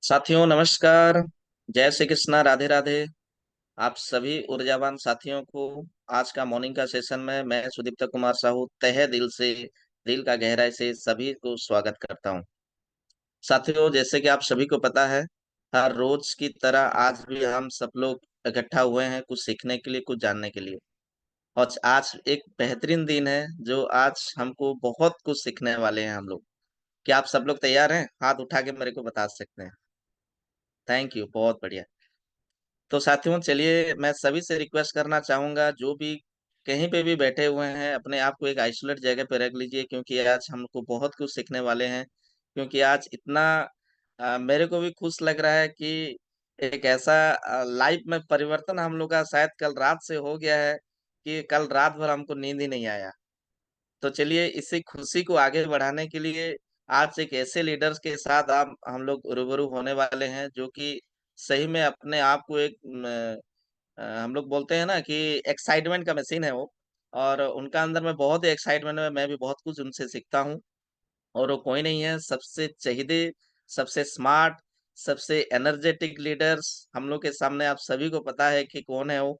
साथियों नमस्कार। जय श्री कृष्णा, राधे राधे। आप सभी ऊर्जावान साथियों को आज का मॉर्निंग का सेशन में मैं सुदीप्त कुमार साहू तहे दिल से, दिल का गहराई से सभी को स्वागत करता हूं। साथियों, जैसे कि आप सभी को पता है, हर रोज की तरह आज भी हम सब लोग इकट्ठा हुए हैं कुछ सीखने के लिए, कुछ जानने के लिए। और आज एक बेहतरीन दिन है जो आज हमको बहुत कुछ सीखने वाले हैं हम लोग। क्या आप सब लोग तैयार हैं? हाथ उठा के मेरे को बता सकते हैं। थैंक यू, बहुत बढ़िया। तो साथियों चलिए, मैं सभी से रिक्वेस्ट करना चाहूंगा, जो भी कहीं पे भी बैठे हुए हैं अपने आप को एक आइसोलेट जगह पे रख लीजिए, क्योंकि आज हमको बहुत कुछ सीखने वाले हैं। क्योंकि आज इतना मेरे को भी खुश लग रहा है कि एक ऐसा लाइफ में परिवर्तन हम लोग का शायद कल रात से हो गया है कि कल रात भर हमको नींद ही नहीं आया। तो चलिए, इसी खुशी को आगे बढ़ाने के लिए आज एक ऐसे लीडर्स के साथ आप हम लोग रूबरू होने वाले हैं जो कि सही में अपने आप को एक हम लोग बोलते हैं ना कि एक्साइटमेंट का मशीन है वो। और उनका अंदर में बहुत ही एक्साइटमेंट है, मैं भी बहुत कुछ उनसे सीखता हूँ। और वो कोई नहीं है, सबसे चहेते, सबसे स्मार्ट, सबसे एनर्जेटिक लीडर्स हम लोग के सामने आप सभी को पता है कि कौन है वो।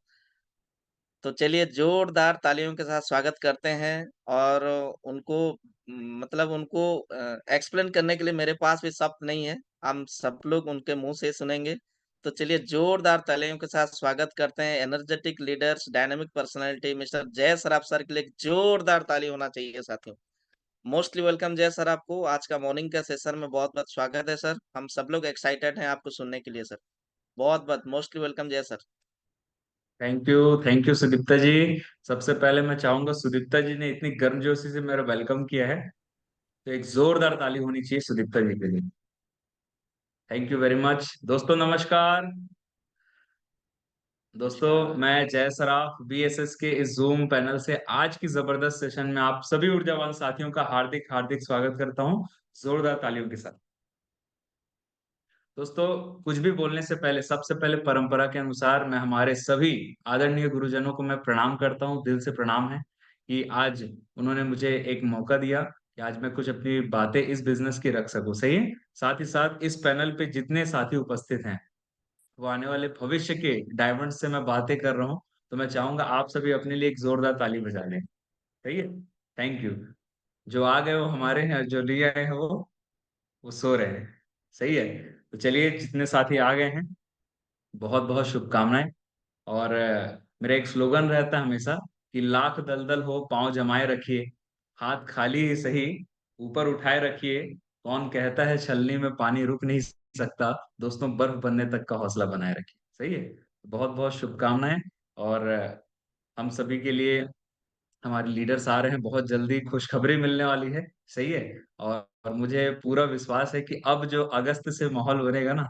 तो चलिए जोरदार तालियों के साथ स्वागत करते हैं। और उनको मतलब उनको एक्सप्लेन करने के लिए मेरे पास भी शब्द नहीं है, हम सब लोग उनके मुंह से सुनेंगे। तो चलिए जोरदार तालियों के साथ स्वागत करते हैं energetic leaders, dynamic personality mister जय सराफ सर के लिए एक जोरदार ताली होना चाहिए साथियों। मोस्टली वेलकम जय सर, आपको आज का मॉर्निंग का सेशन में बहुत बहुत स्वागत है सर। हम सब लोग एक्साइटेड हैं आपको सुनने के लिए सर। बहुत बहुत मोस्टली वेलकम जय सर। थैंक यू सुदीप्ता जी। सबसे पहले मैं चाहूंगा, सुदीप्ता जी ने इतनी गर्मजोशी से मेरा वेलकम किया है, तो एक जोरदार ताली होनी चाहिए सुदीप्ता जी के लिए। Thank you very much. दोस्तों नमस्कार। दोस्तों मैं जय सराफ बीएसएस के इस जूम पैनल से आज की जबरदस्त सेशन में आप सभी ऊर्जावान साथियों का हार्दिक हार्दिक स्वागत करता हूं, जोरदार तालियों के साथ। दोस्तों, कुछ भी बोलने से पहले सबसे पहले परंपरा के अनुसार मैं हमारे सभी आदरणीय गुरुजनों को मैं प्रणाम करता हूँ, दिल से प्रणाम है कि आज उन्होंने मुझे एक मौका दिया कि आज मैं कुछ अपनी बातें इस बिजनेस की रख सकूं। सही है। साथ ही साथ इस पैनल पे जितने साथी उपस्थित हैं वो आने वाले भविष्य के डायमंड से मैं बातें कर रहा हूँ। तो मैं चाहूंगा आप सभी अपने लिए एक जोरदार ताली बजा लें। सही है। Thank you. जो आ गए वो हमारे हैं, जो नहीं आए हैं वो सो रहे हैं। सही है। तो चलिए, जितने साथी आ गए हैं बहुत बहुत शुभकामनाएं। और मेरा एक स्लोगन रहता है हमेशा कि लाख दलदल हो पांव जमाए रखिए, हाथ खाली ही सही ऊपर उठाए रखिए, कौन कहता है छलनी में पानी रुक नहीं सकता, दोस्तों बर्फ बनने तक का हौसला बनाए रखिए। सही है। बहुत बहुत शुभकामनाएं। और हम सभी के लिए हमारे लीडर्स आ रहे हैं, बहुत जल्दी खुशखबरी मिलने वाली है। सही है। और मुझे पूरा विश्वास है कि अब जो अगस्त से माहौल बनेगा ना,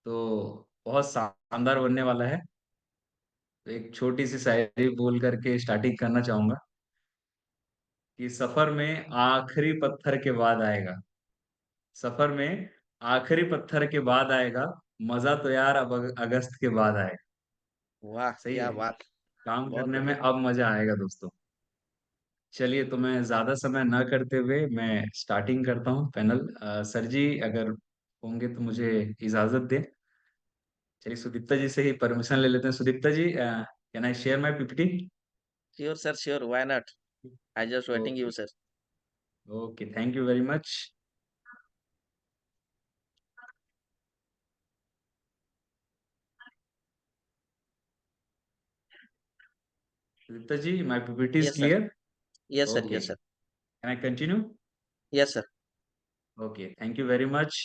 तो बहुत शानदार बनने वाला है। तो एक छोटी सी शायरी बोल करके स्टार्टिंग करना चाहूंगा कि सफर में आखिरी पत्थर के बाद आएगा, सफर में आखिरी पत्थर के बाद आएगा, मजा तो यार अब अगस्त के बाद आएगा। वाह सही क्या है। बात। काम बहुत करने में बढ़िया। अब मजा आएगा दोस्तों। चलिए, तो मैं ज्यादा समय न करते हुए मैं स्टार्टिंग करता हूँ पैनल। सर जी अगर होंगे तो मुझे इजाजत दें। चलिए, सुदीप्ता जी से ही परमिशन ले लेते हैं। Sudipta ji, can I share my PPT? Sure sir, sure, why not. I just waiting okay. You sir. Okay, thank you very much. Sudipta ji, my PPT is yes sir. Clear? Yes sir, okay, yes sir. Can I continue? Yes sir. Okay, thank you very much.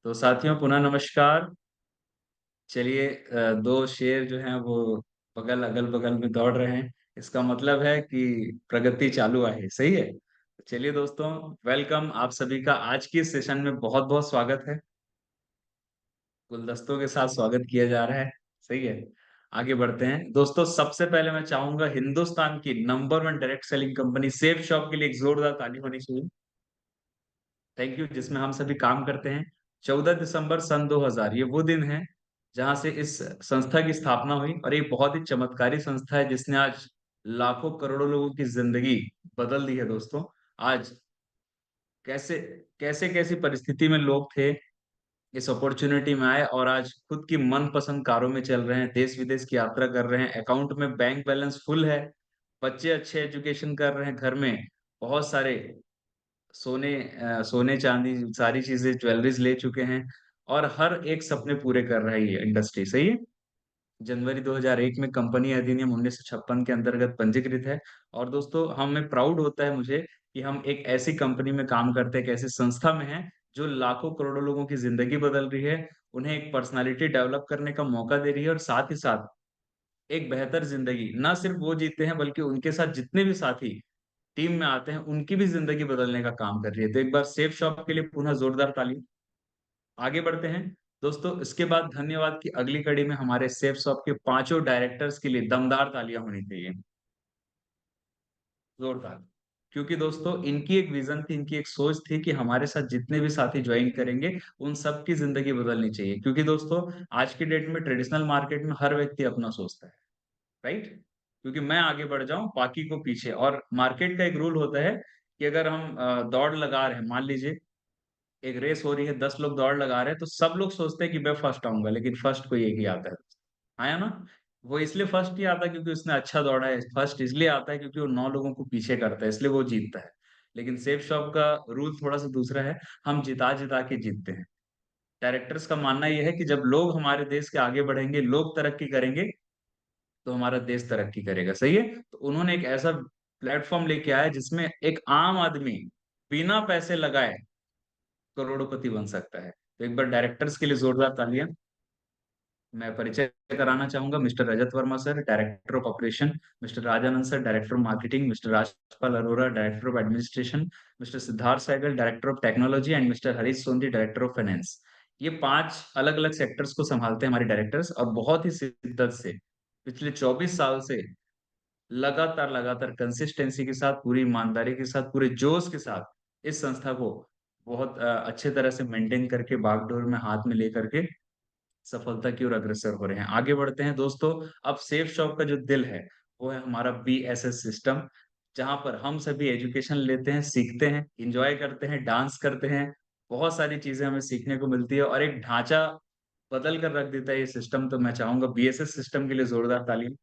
तो साथियों पुनः नमस्कार। चलिए, दो शेर जो हैं वो बगल अगल बगल में दौड़ रहे हैं, इसका मतलब है कि प्रगति चालू है। सही है। तो चलिए दोस्तों, वेलकम आप सभी का आज की सेशन में बहुत बहुत स्वागत है। गुलदस्तों के साथ स्वागत किया जा रहा है। सही है। आगे बढ़ते हैं दोस्तों। सबसे पहले मैं चाहूंगा हिंदुस्तान की number one direct selling company safe shop के लिए एक जोरदार ताली होनी चाहिए। Thank you. जिसमें हम सभी काम करते हैं। 14 दिसंबर सन 2000 ये वो दिन है जहां से इस संस्था की स्थापना हुई, और ये बहुत ही चमत्कारी संस्था है जिसने आज लाखों करोड़ों लोगों की जिंदगी बदल दी है दोस्तों। आज कैसे कैसे कैसी परिस्थिति में लोग थे, इस अपॉर्चुनिटी में आए और आज खुद की मनपसंद कारों में चल रहे हैं, देश विदेश की यात्रा कर रहे हैं, अकाउंट में बैंक बैलेंस फुल है, बच्चे अच्छे एजुकेशन कर रहे हैं, घर में बहुत सारे सोने चांदी सारी चीजें ज्वेलरीज ले चुके हैं, और हर एक सपने पूरे कर रहा है ये इंडस्ट्री। सही है। जनवरी 2001 में कंपनी अधिनियम 1956 के अंतर्गत पंजीकृत है। और दोस्तों, हमें प्राउड होता है मुझे कि हम एक ऐसी कंपनी में काम करते हैं, एक ऐसी संस्था में हैं जो लाखों करोड़ों लोगों की जिंदगी बदल रही है, उन्हें एक पर्सनालिटी डेवलप करने का मौका दे रही है, और साथ ही साथ एक बेहतर जिंदगी ना सिर्फ वो जीते हैं बल्कि उनके साथ जितने भी साथी टीम में आते हैं उनकी भी जिंदगी बदलने का काम कर रही है। तो एक बार सेफ शॉप के लिए पुनः जोरदार ताली। आगे बढ़ते हैं दोस्तों, इसके बाद धन्यवाद की अगली कड़ी में हमारे सेफ शॉप के पांचों डायरेक्टर्स के लिए दमदार तालियां होनी चाहिए, जोरदार। क्योंकि दोस्तों, इनकी एक विजन थी, इनकी एक सोच थी कि हमारे साथ जितने भी साथी ज्वाइन करेंगे उन सबकी जिंदगी बदलनी चाहिए। क्योंकि दोस्तों, आज की डेट में ट्रेडिशनल मार्केट में हर व्यक्ति अपना सोचता है, राइट? क्योंकि मैं आगे बढ़ जाऊं बाकी को पीछे, और मार्केट का एक रूल होता है कि अगर हम दौड़ लगा रहे हैं, मान लीजिए एक रेस हो रही है, 10 लोग दौड़ लगा रहे हैं, तो सब लोग सोचते हैं कि मैं फर्स्ट आऊंगा, लेकिन फर्स्ट कोई एक ही आता है। आया ना? वो इसलिए फर्स्ट नहीं आता क्योंकि उसने अच्छा दौड़ा है, फर्स्ट इसलिए आता है क्योंकि वो 9 लोगों को पीछे करता है, इसलिए वो जीतता है। लेकिन सेफ शॉप का रूल थोड़ा सा दूसरा है, हम जिता जिता के जीतते हैं। डायरेक्टर्स का मानना यह है कि जब लोग हमारे देश के आगे बढ़ेंगे, लोग तरक्की करेंगे, तो हमारा देश तरक्की करेगा। सही है। तो उन्होंने एक ऐसा प्लेटफॉर्म लेके आया जिसमें एक आम आदमी बिना पैसे लगाए करोड़पति बन सकता है। तो एक बार डायरेक्टर्स के लिए जोरदार तालियां। मैं परिचय कराना चाहूंगा, mister Rajat Verma sir, director of operation, mister Rajanand sir, director of marketing, mister Rajpal Arora, director of administration, mister Siddharth Sehgal, director of technology, and mister Harish Sondhi, director of finance. ये 5 अलग अलग सेक्टर्स को संभालते हैं हमारे डायरेक्टर्स, और बहुत ही शिद्दत से पिछले 24 साल से लगातार लगातार कंसिस्टेंसी के साथ, पूरी ईमानदारी के साथ, पूरे जोश के साथ इस संस्था को बहुत अच्छे तरह से मेंटेन करके, बागडोर में हाथ में लेकर के सफलता की ओर अग्रसर हो रहे हैं। आगे बढ़ते हैं दोस्तों। अब सेफ शॉप का जो दिल है वो है हमारा BSS सिस्टम, जहां पर हम सभी एजुकेशन लेते हैं, सीखते हैं, इंजॉय करते हैं, डांस करते हैं, बहुत सारी चीजें हमें सीखने को मिलती है, और एक ढांचा बदल कर रख देता है ये सिस्टम। तो मैं चाहूंगा BSS सिस्टम के लिए जोरदार ताली।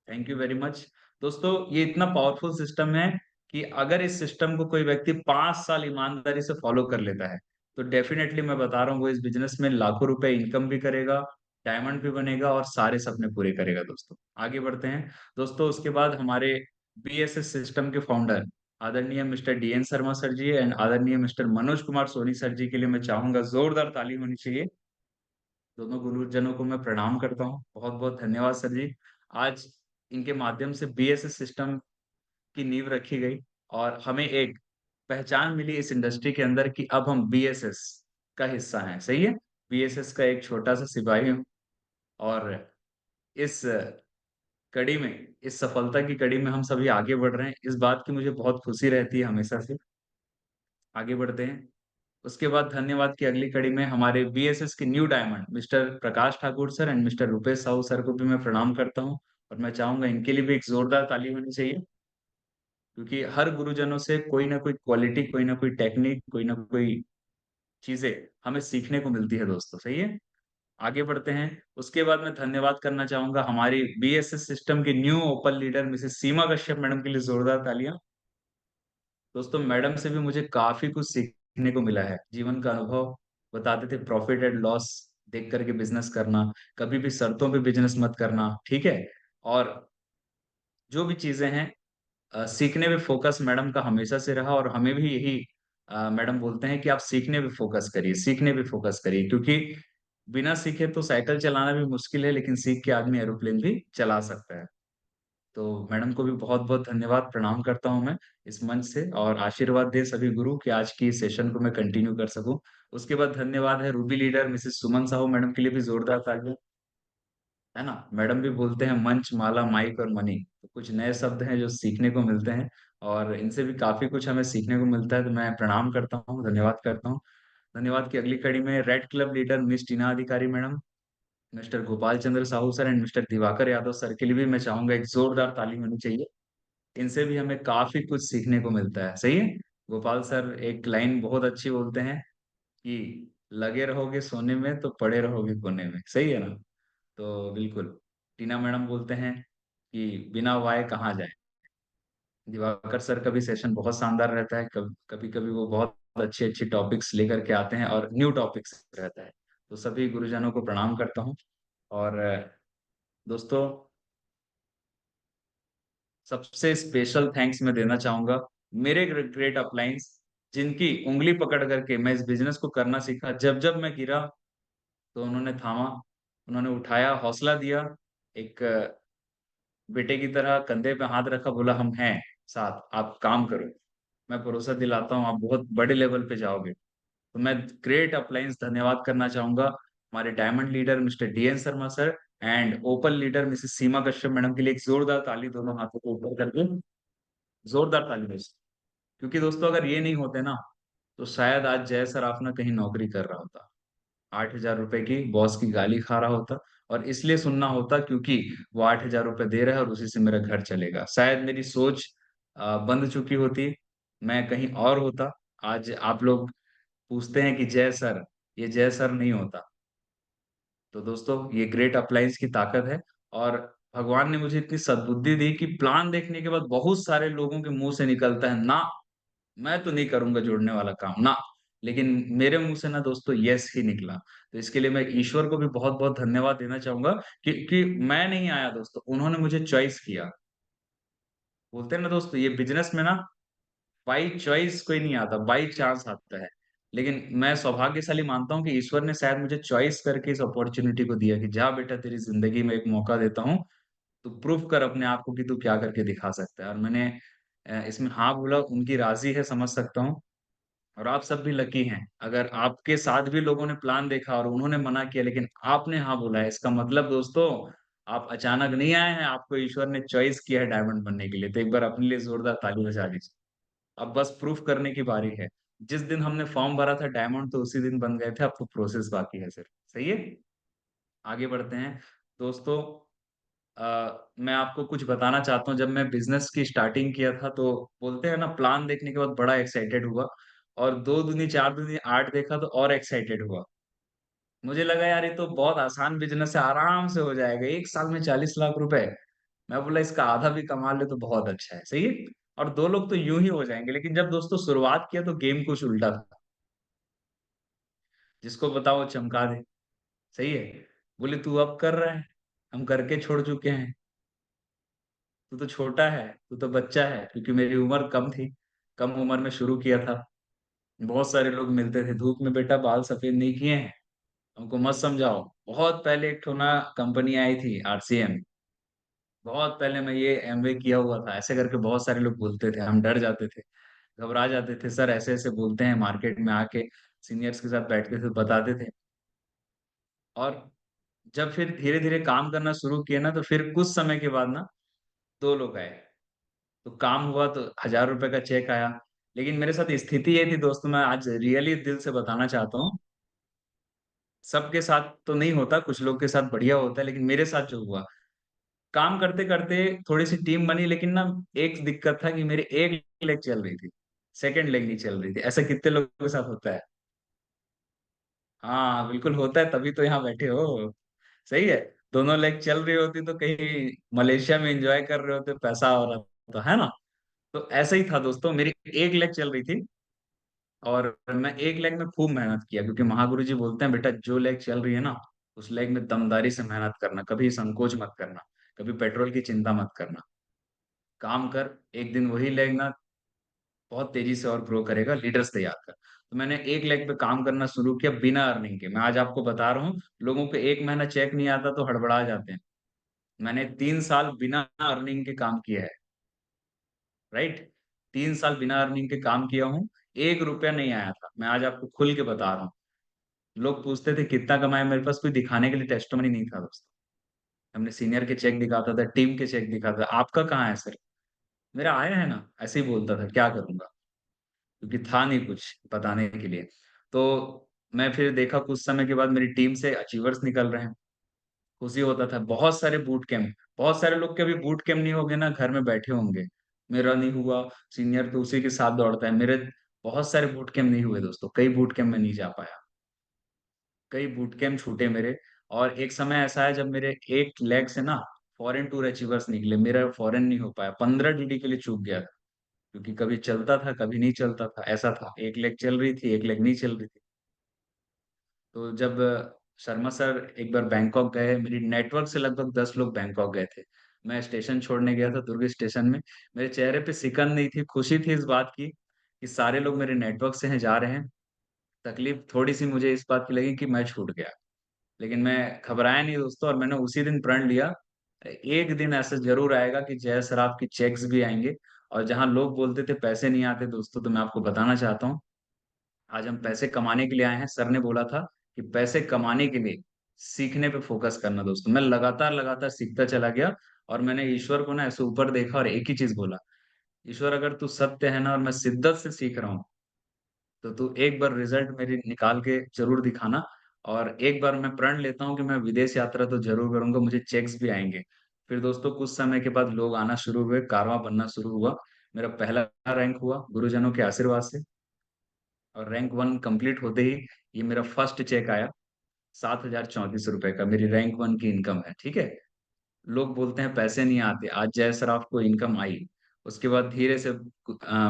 Thank you very much. दोस्तों, ये इतना पावरफुल सिस्टम है कि अगर इस सिस्टम को कोई व्यक्ति 5 साल ईमानदारी से फॉलो कर लेता है, तो डेफिनेटली मैं बता रहा हूँ वो इस बिजनेस में लाखों रुपए इनकम भी करेगा, डायमंड भी बनेगा, और सारे सपने पूरे करेगा दोस्तों। आगे बढ़ते हैं दोस्तों। उसके बाद हमारे BSS सिस्टम के फाउंडर आदरणीय Mr DN Sharma sir ji and आदरणीय मिस्टर मनोज कुमार सोनी सर जी के लिए मैं चाहूंगा जोरदार ताली होनी चाहिए। दोनों गुरुजनों को मैं प्रणाम करता हूँ, बहुत बहुत धन्यवाद सर जी। आज इनके माध्यम से BSS सिस्टम की नींव रखी गई, और हमें एक पहचान मिली इस इंडस्ट्री के अंदर कि अब हम BSS का हिस्सा हैं। सही है। BSS का एक छोटा सा सिपाही हूँ, और इस कड़ी में, इस सफलता की कड़ी में हम सभी आगे बढ़ रहे हैं, इस बात की मुझे बहुत खुशी रहती है हमेशा से। आगे बढ़ते हैं। उसके बाद धन्यवाद की अगली कड़ी में हमारे BSS के new diamond mister Prakash Thakur sir and mister Rupesh Sahu sir को भी मैं प्रणाम करता हूँ, और मैं चाहूंगा इनके लिए भी एक जोरदार ताली होनी चाहिए। क्योंकि हर गुरुजनों से कोई ना कोई क्वालिटी, कोई ना कोई टेक्निक, कोई ना कोई चीजें हमें सीखने को मिलती है दोस्तों। सही है। आगे बढ़ते हैं। उसके बाद मैं धन्यवाद करना चाहूंगा हमारी BSS सिस्टम की new open leader Mrs Seema Kashyap madam के लिए जोरदार तालियां। दोस्तों, मैडम से भी मुझे काफी कुछ सीखने को मिला है, जीवन का अनुभव बताते थे, प्रॉफिट एंड लॉस देख करके बिजनेस करना, कभी भी शर्तों पे बिजनेस मत करना, ठीक है। और जो भी चीजें हैं, सीखने पे फोकस मैडम का हमेशा से रहा, और हमें भी यही मैडम बोलते हैं कि आप सीखने पे फोकस करिए, सीखने पे फोकस करिए, क्योंकि बिना सीखे तो साइकिल चलाना भी मुश्किल है, लेकिन सीख के आदमी एरोप्लेन भी चला सकता है। तो मैडम को भी बहुत बहुत धन्यवाद प्रणाम करता हूँ मैं इस मंच से, और आशीर्वाद दे सभी गुरु कि आज की सेशन को मैं कंटिन्यू कर सकूं। उसके बाद धन्यवाद है रूबी लीडर मिसेस सुमन साहू मैडम के लिए भी जोरदार तालियां। है ना? मैडम भी बोलते हैं मंच, माला, माइक और मनी, तो कुछ नए शब्द हैं जो सीखने को मिलते हैं, और इनसे भी काफी कुछ हमें सीखने को मिलता है। तो मैं प्रणाम करता हूँ, धन्यवाद करता हूँ। धन्यवाद की अगली कड़ी में रेड क्लब लीडर मिस टीना अधिकारी madam, mister Gopal Chandra Sahu sir and mister Diwakar Yadav sir के लिए भी मैं चाहूंगा एक जोरदार ताली होनी चाहिए। इनसे भी हमें काफी कुछ सीखने को मिलता है। सही है। गोपाल सर एक लाइन बहुत अच्छी बोलते हैं कि लगे रहोगे सोने में तो पड़े रहोगे कोने में, सही है ना? तो बिल्कुल, टीना मैडम बोलते हैं कि बिना वाय कहाँ जाए। दिवाकर सर का भी सेशन बहुत शानदार रहता है, कभी कभी वो बहुत अच्छे अच्छे टॉपिक्स लेकर के आते हैं और न्यू टॉपिक्स रहता है। तो सभी गुरुजनों को प्रणाम करता हूँ। और दोस्तों, सबसे स्पेशल थैंक्स मैं देना चाहूंगा मेरे ग्रेट अपलाइंस, जिनकी उंगली पकड़ करके मैं इस बिजनेस को करना सीखा। जब जब मैं गिरा तो उन्होंने थामा, उन्होंने उठाया, हौसला दिया, एक बेटे की तरह कंधे पे हाथ रखा, बोला हम हैं साथ, आप काम करो। मैं भरोसा दिलाता हूँ आप बहुत बड़े लेवल पे जाओगे। तो मैं ग्रेट अप्लायंस धन्यवाद करना चाहूंगा हमारे diamond leader Mr DN Sharma sir and open leader Mrs Seema Kashyap madam के लिए। एक जोरदार ताली दोनों हाथों को ऊपर करके, जोरदार ताली दोस्तों। क्योंकि दोस्तों अगर ये नहीं होते ना, तो शायद आज जय सर आप ना कहीं नौकरी कर रहा होता, 8,000 रुपए की बॉस की गाली खा रहा होता, और इसलिए सुनना होता क्योंकि वो 8,000 रुपए दे रहा है और उसी से मेरा घर चलेगा। शायद मेरी सोच बंद चुकी होती, मैं कहीं और होता। आज आप लोग पूछते हैं कि जय सर, ये जय सर नहीं होता। तो दोस्तों ये ग्रेट अप्लायंस की ताकत है। और भगवान ने मुझे इतनी सद्बुद्धि दी कि प्लान देखने के बाद बहुत सारे लोगों के मुंह से निकलता है ना, मैं तो नहीं करूंगा जोड़ने वाला काम ना, लेकिन मेरे मुंह से ना दोस्तों यस ही निकला। तो इसके लिए मैं ईश्वर को भी बहुत बहुत धन्यवाद देना चाहूंगा कि मैं नहीं आया दोस्तों, उन्होंने मुझे चॉइस किया। बोलते हैं ना दोस्तों, ये बिजनेस में ना बाई चॉइस कोई नहीं आता, बाई चांस आता है। लेकिन मैं सौभाग्यशाली मानता हूँ कि ईश्वर ने शायद मुझे चॉइस करके इस अपॉर्चुनिटी को दिया कि जा बेटा, तेरी जिंदगी में एक मौका देता हूँ, तू प्रूफ कर अपने आप को कि तू क्या करके दिखा सकता है। और मैंने इसमें हाँ बोला, उनकी राजी है, समझ सकता हूँ। और आप सब भी लकी हैं, अगर आपके साथ भी लोगों ने प्लान देखा और उन्होंने मना किया लेकिन आपने हाँ बोला है, इसका मतलब दोस्तों आप अचानक नहीं आए हैं, आपको ईश्वर ने चॉइस किया है डायमंड बनने के लिए। तो एक बार अपने लिए जोरदार ताली बजा लीजिए। अब बस प्रूफ करने की बारी है। जिस दिन हमने फॉर्म भरा था डायमंड, तो उसी दिन बन गए थे, अब तो प्रोसेस बाकी है सर। सही है, आगे बढ़ते हैं दोस्तों। मैं आपको कुछ बताना चाहता हूँ, जब मैं बिजनेस की स्टार्टिंग किया था तो बोलते हैं ना, प्लान देखने के बाद बड़ा एक्साइटेड हुआ, और दो दूनी चार दूनी आठ देखा तो और एक्साइटेड हुआ। मुझे लगा यार ये तो बहुत आसान बिजनेस है, आराम से हो जाएगा, एक साल में 40 लाख रुपए। मैं बोला इसका आधा भी कमा ले तो बहुत अच्छा है, सही है। और दो लोग तो यूं ही हो जाएंगे। लेकिन जब दोस्तों शुरुआत किया तो गेम कुछ उल्टा था, जिसको बताओ वो चमका दे। सही है, बोले तू अब कर रहा है, हम करके छोड़ चुके हैं, तू तो छोटा है, तू तो बच्चा है। क्योंकि मेरी उम्र कम थी, कम उम्र में शुरू किया था। बहुत सारे लोग मिलते थे, धूप में बेटा बाल सफेद नहीं किए हैं, हमको मत समझाओ। बहुत पहले एक ठो ना कंपनी आई थी आरसीएम, बहुत पहले मैं ये एमवे किया हुआ था, ऐसे करके बहुत सारे लोग बोलते थे, हम डर जाते थे, घबरा जाते थे, सर ऐसे ऐसे बोलते हैं। मार्केट में आके सीनियर्स के साथ बैठते थे, बताते थे। और जब फिर धीरे धीरे काम करना शुरू किया ना, तो फिर कुछ समय के बाद ना दो लोग आए, तो काम हुआ, तो 1,000 रुपए का चेक आया। लेकिन मेरे साथ स्थिति ये थी दोस्तों, मैं आज रियली दिल से बताना चाहता हूँ, सबके साथ तो नहीं होता, कुछ लोग के साथ बढ़िया होता है, लेकिन मेरे साथ जो हुआ, काम करते करते थोड़ी सी टीम बनी, लेकिन ना एक दिक्कत था कि मेरी एक लेग चल रही थी, सेकंड लेग नहीं चल रही थी। ऐसा कितने लोगों के साथ होता है? हाँ बिल्कुल होता है, तभी तो यहाँ बैठे हो। सही है, दोनों लेग चल रही होती तो कहीं मलेशिया में एंजॉय कर रहे होते, पैसा हो रहा तो, है ना? तो ऐसा ही था दोस्तों, मेरी एक लेग चल रही थी, और मैं एक लेग में खूब मेहनत किया, क्योंकि महागुरु जी बोलते हैं बेटा जो लेग चल रही है ना, उस लेग में दमदारी से मेहनत करना, कभी संकोच मत करना, कभी पेट्रोल की चिंता मत करना, काम कर। एक दिन वही लेग ना बहुत तेजी से और ग्रो करेगा, लीडर्स तैयार कर। तो मैंने एक लेग पे काम करना शुरू किया बिना अर्निंग के। मैं आज आपको बता रहा हूँ, लोगों को एक महीना चेक नहीं आता तो हड़बड़ा जाते हैं। मैंने 3 साल बिना अर्निंग के काम किया है, राइट? 3 साल बिना अर्निंग के काम किया हूँ, 1 रुपया नहीं आया था, मैं आज आपको खुल के बता रहा हूँ। लोग पूछते थे कितना कमाया, मेरे पास कोई दिखाने के लिए टेस्टमनी नहीं था दोस्तों। हमने सीनियर के चेक दिखाता था, टीम के चेक दिखाता था, आपका कहाँ है सर? मेरा आया है ना, ऐसे ही बोलता था, क्या करूंगा, क्योंकि था नहीं कुछ बताने के लिए। तो मैं फिर देखा कुछ समय के बाद मेरी टीम से अचीवर्स निकल रहे हैं, खुशी होता था। बहुत सारे बूट कैंप, बहुत सारे लोग के अभी बूट कैंप नहीं हो गए ना, घर में बैठे होंगे, मेरा नहीं हुआ, सीनियर तो उसी के साथ दौड़ता है। मेरे बहुत सारे बूट कैंप नहीं हुए दोस्तों, कई बूट कैंप में नहीं जा पाया। कई बूट कैंप छूटे मेरे। और एक समय ऐसा है जब मेरे एक लेग से ना फॉरेन टूर अचीवर्स निकले, मेरा फॉरेन नहीं हो पाया, 15 DD के लिए चूक गया था। क्योंकि कभी चलता था कभी नहीं चलता था, ऐसा था, एक लेग चल रही थी एक लेग नहीं चल रही थी। तो जब शर्मा सर एक बार बैंकॉक गए, मेरी नेटवर्क से लगभग 10 लोग बैंकॉक गए थे। मैं स्टेशन छोड़ने गया था दुर्ग स्टेशन में। मेरे चेहरे पे सिकन नहीं थी, खुशी थी इस बात की कि सारे लोग मेरे नेटवर्क से हैं जा रहे हैं। तकलीफ थोड़ी सी मुझे इस बात की लगी कि मैं छूट गया। लेकिन मैं घबराया नहीं दोस्तों, और मैंने उसी दिन प्रण लिया, एक दिन ऐसा जरूर आएगा कि जय सर आपकी चेक्स भी आएंगे। और जहां लोग बोलते थे पैसे नहीं आते दोस्तों, तो मैं आपको बताना चाहता हूँ, आज हम पैसे कमाने के लिए आए हैं। सर ने बोला था कि पैसे कमाने के लिए सीखने पे फोकस करना दोस्तों। मैं लगातार लगातार सीखता चला गया। और मैंने ईश्वर को ना ऐसे ऊपर देखा और एक ही चीज बोला, ईश्वर अगर तू सत्य है ना और मैं शिद्दत से सीख रहा हूँ, तो तू एक बार रिजल्ट मेरी निकाल के जरूर दिखाना। और एक बार मैं प्रण लेता हूँ कि मैं विदेश यात्रा तो जरूर करूंगा, मुझे चेक्स भी आएंगे। फिर दोस्तों कुछ समय के बाद लोग आना शुरू हुए, कारवां बनना शुरू हुआ। मेरा पहला रैंक हुआ गुरुजनों के आशीर्वाद से। और रैंक 1 कंप्लीट होते ही ये मेरा फर्स्ट चेक आया, 7,034 रुपए का, मेरी रैंक 1 की इनकम है, ठीक है। लोग बोलते हैं पैसे नहीं आते, आज जय सर आपको इनकम आई। उसके बाद धीरे से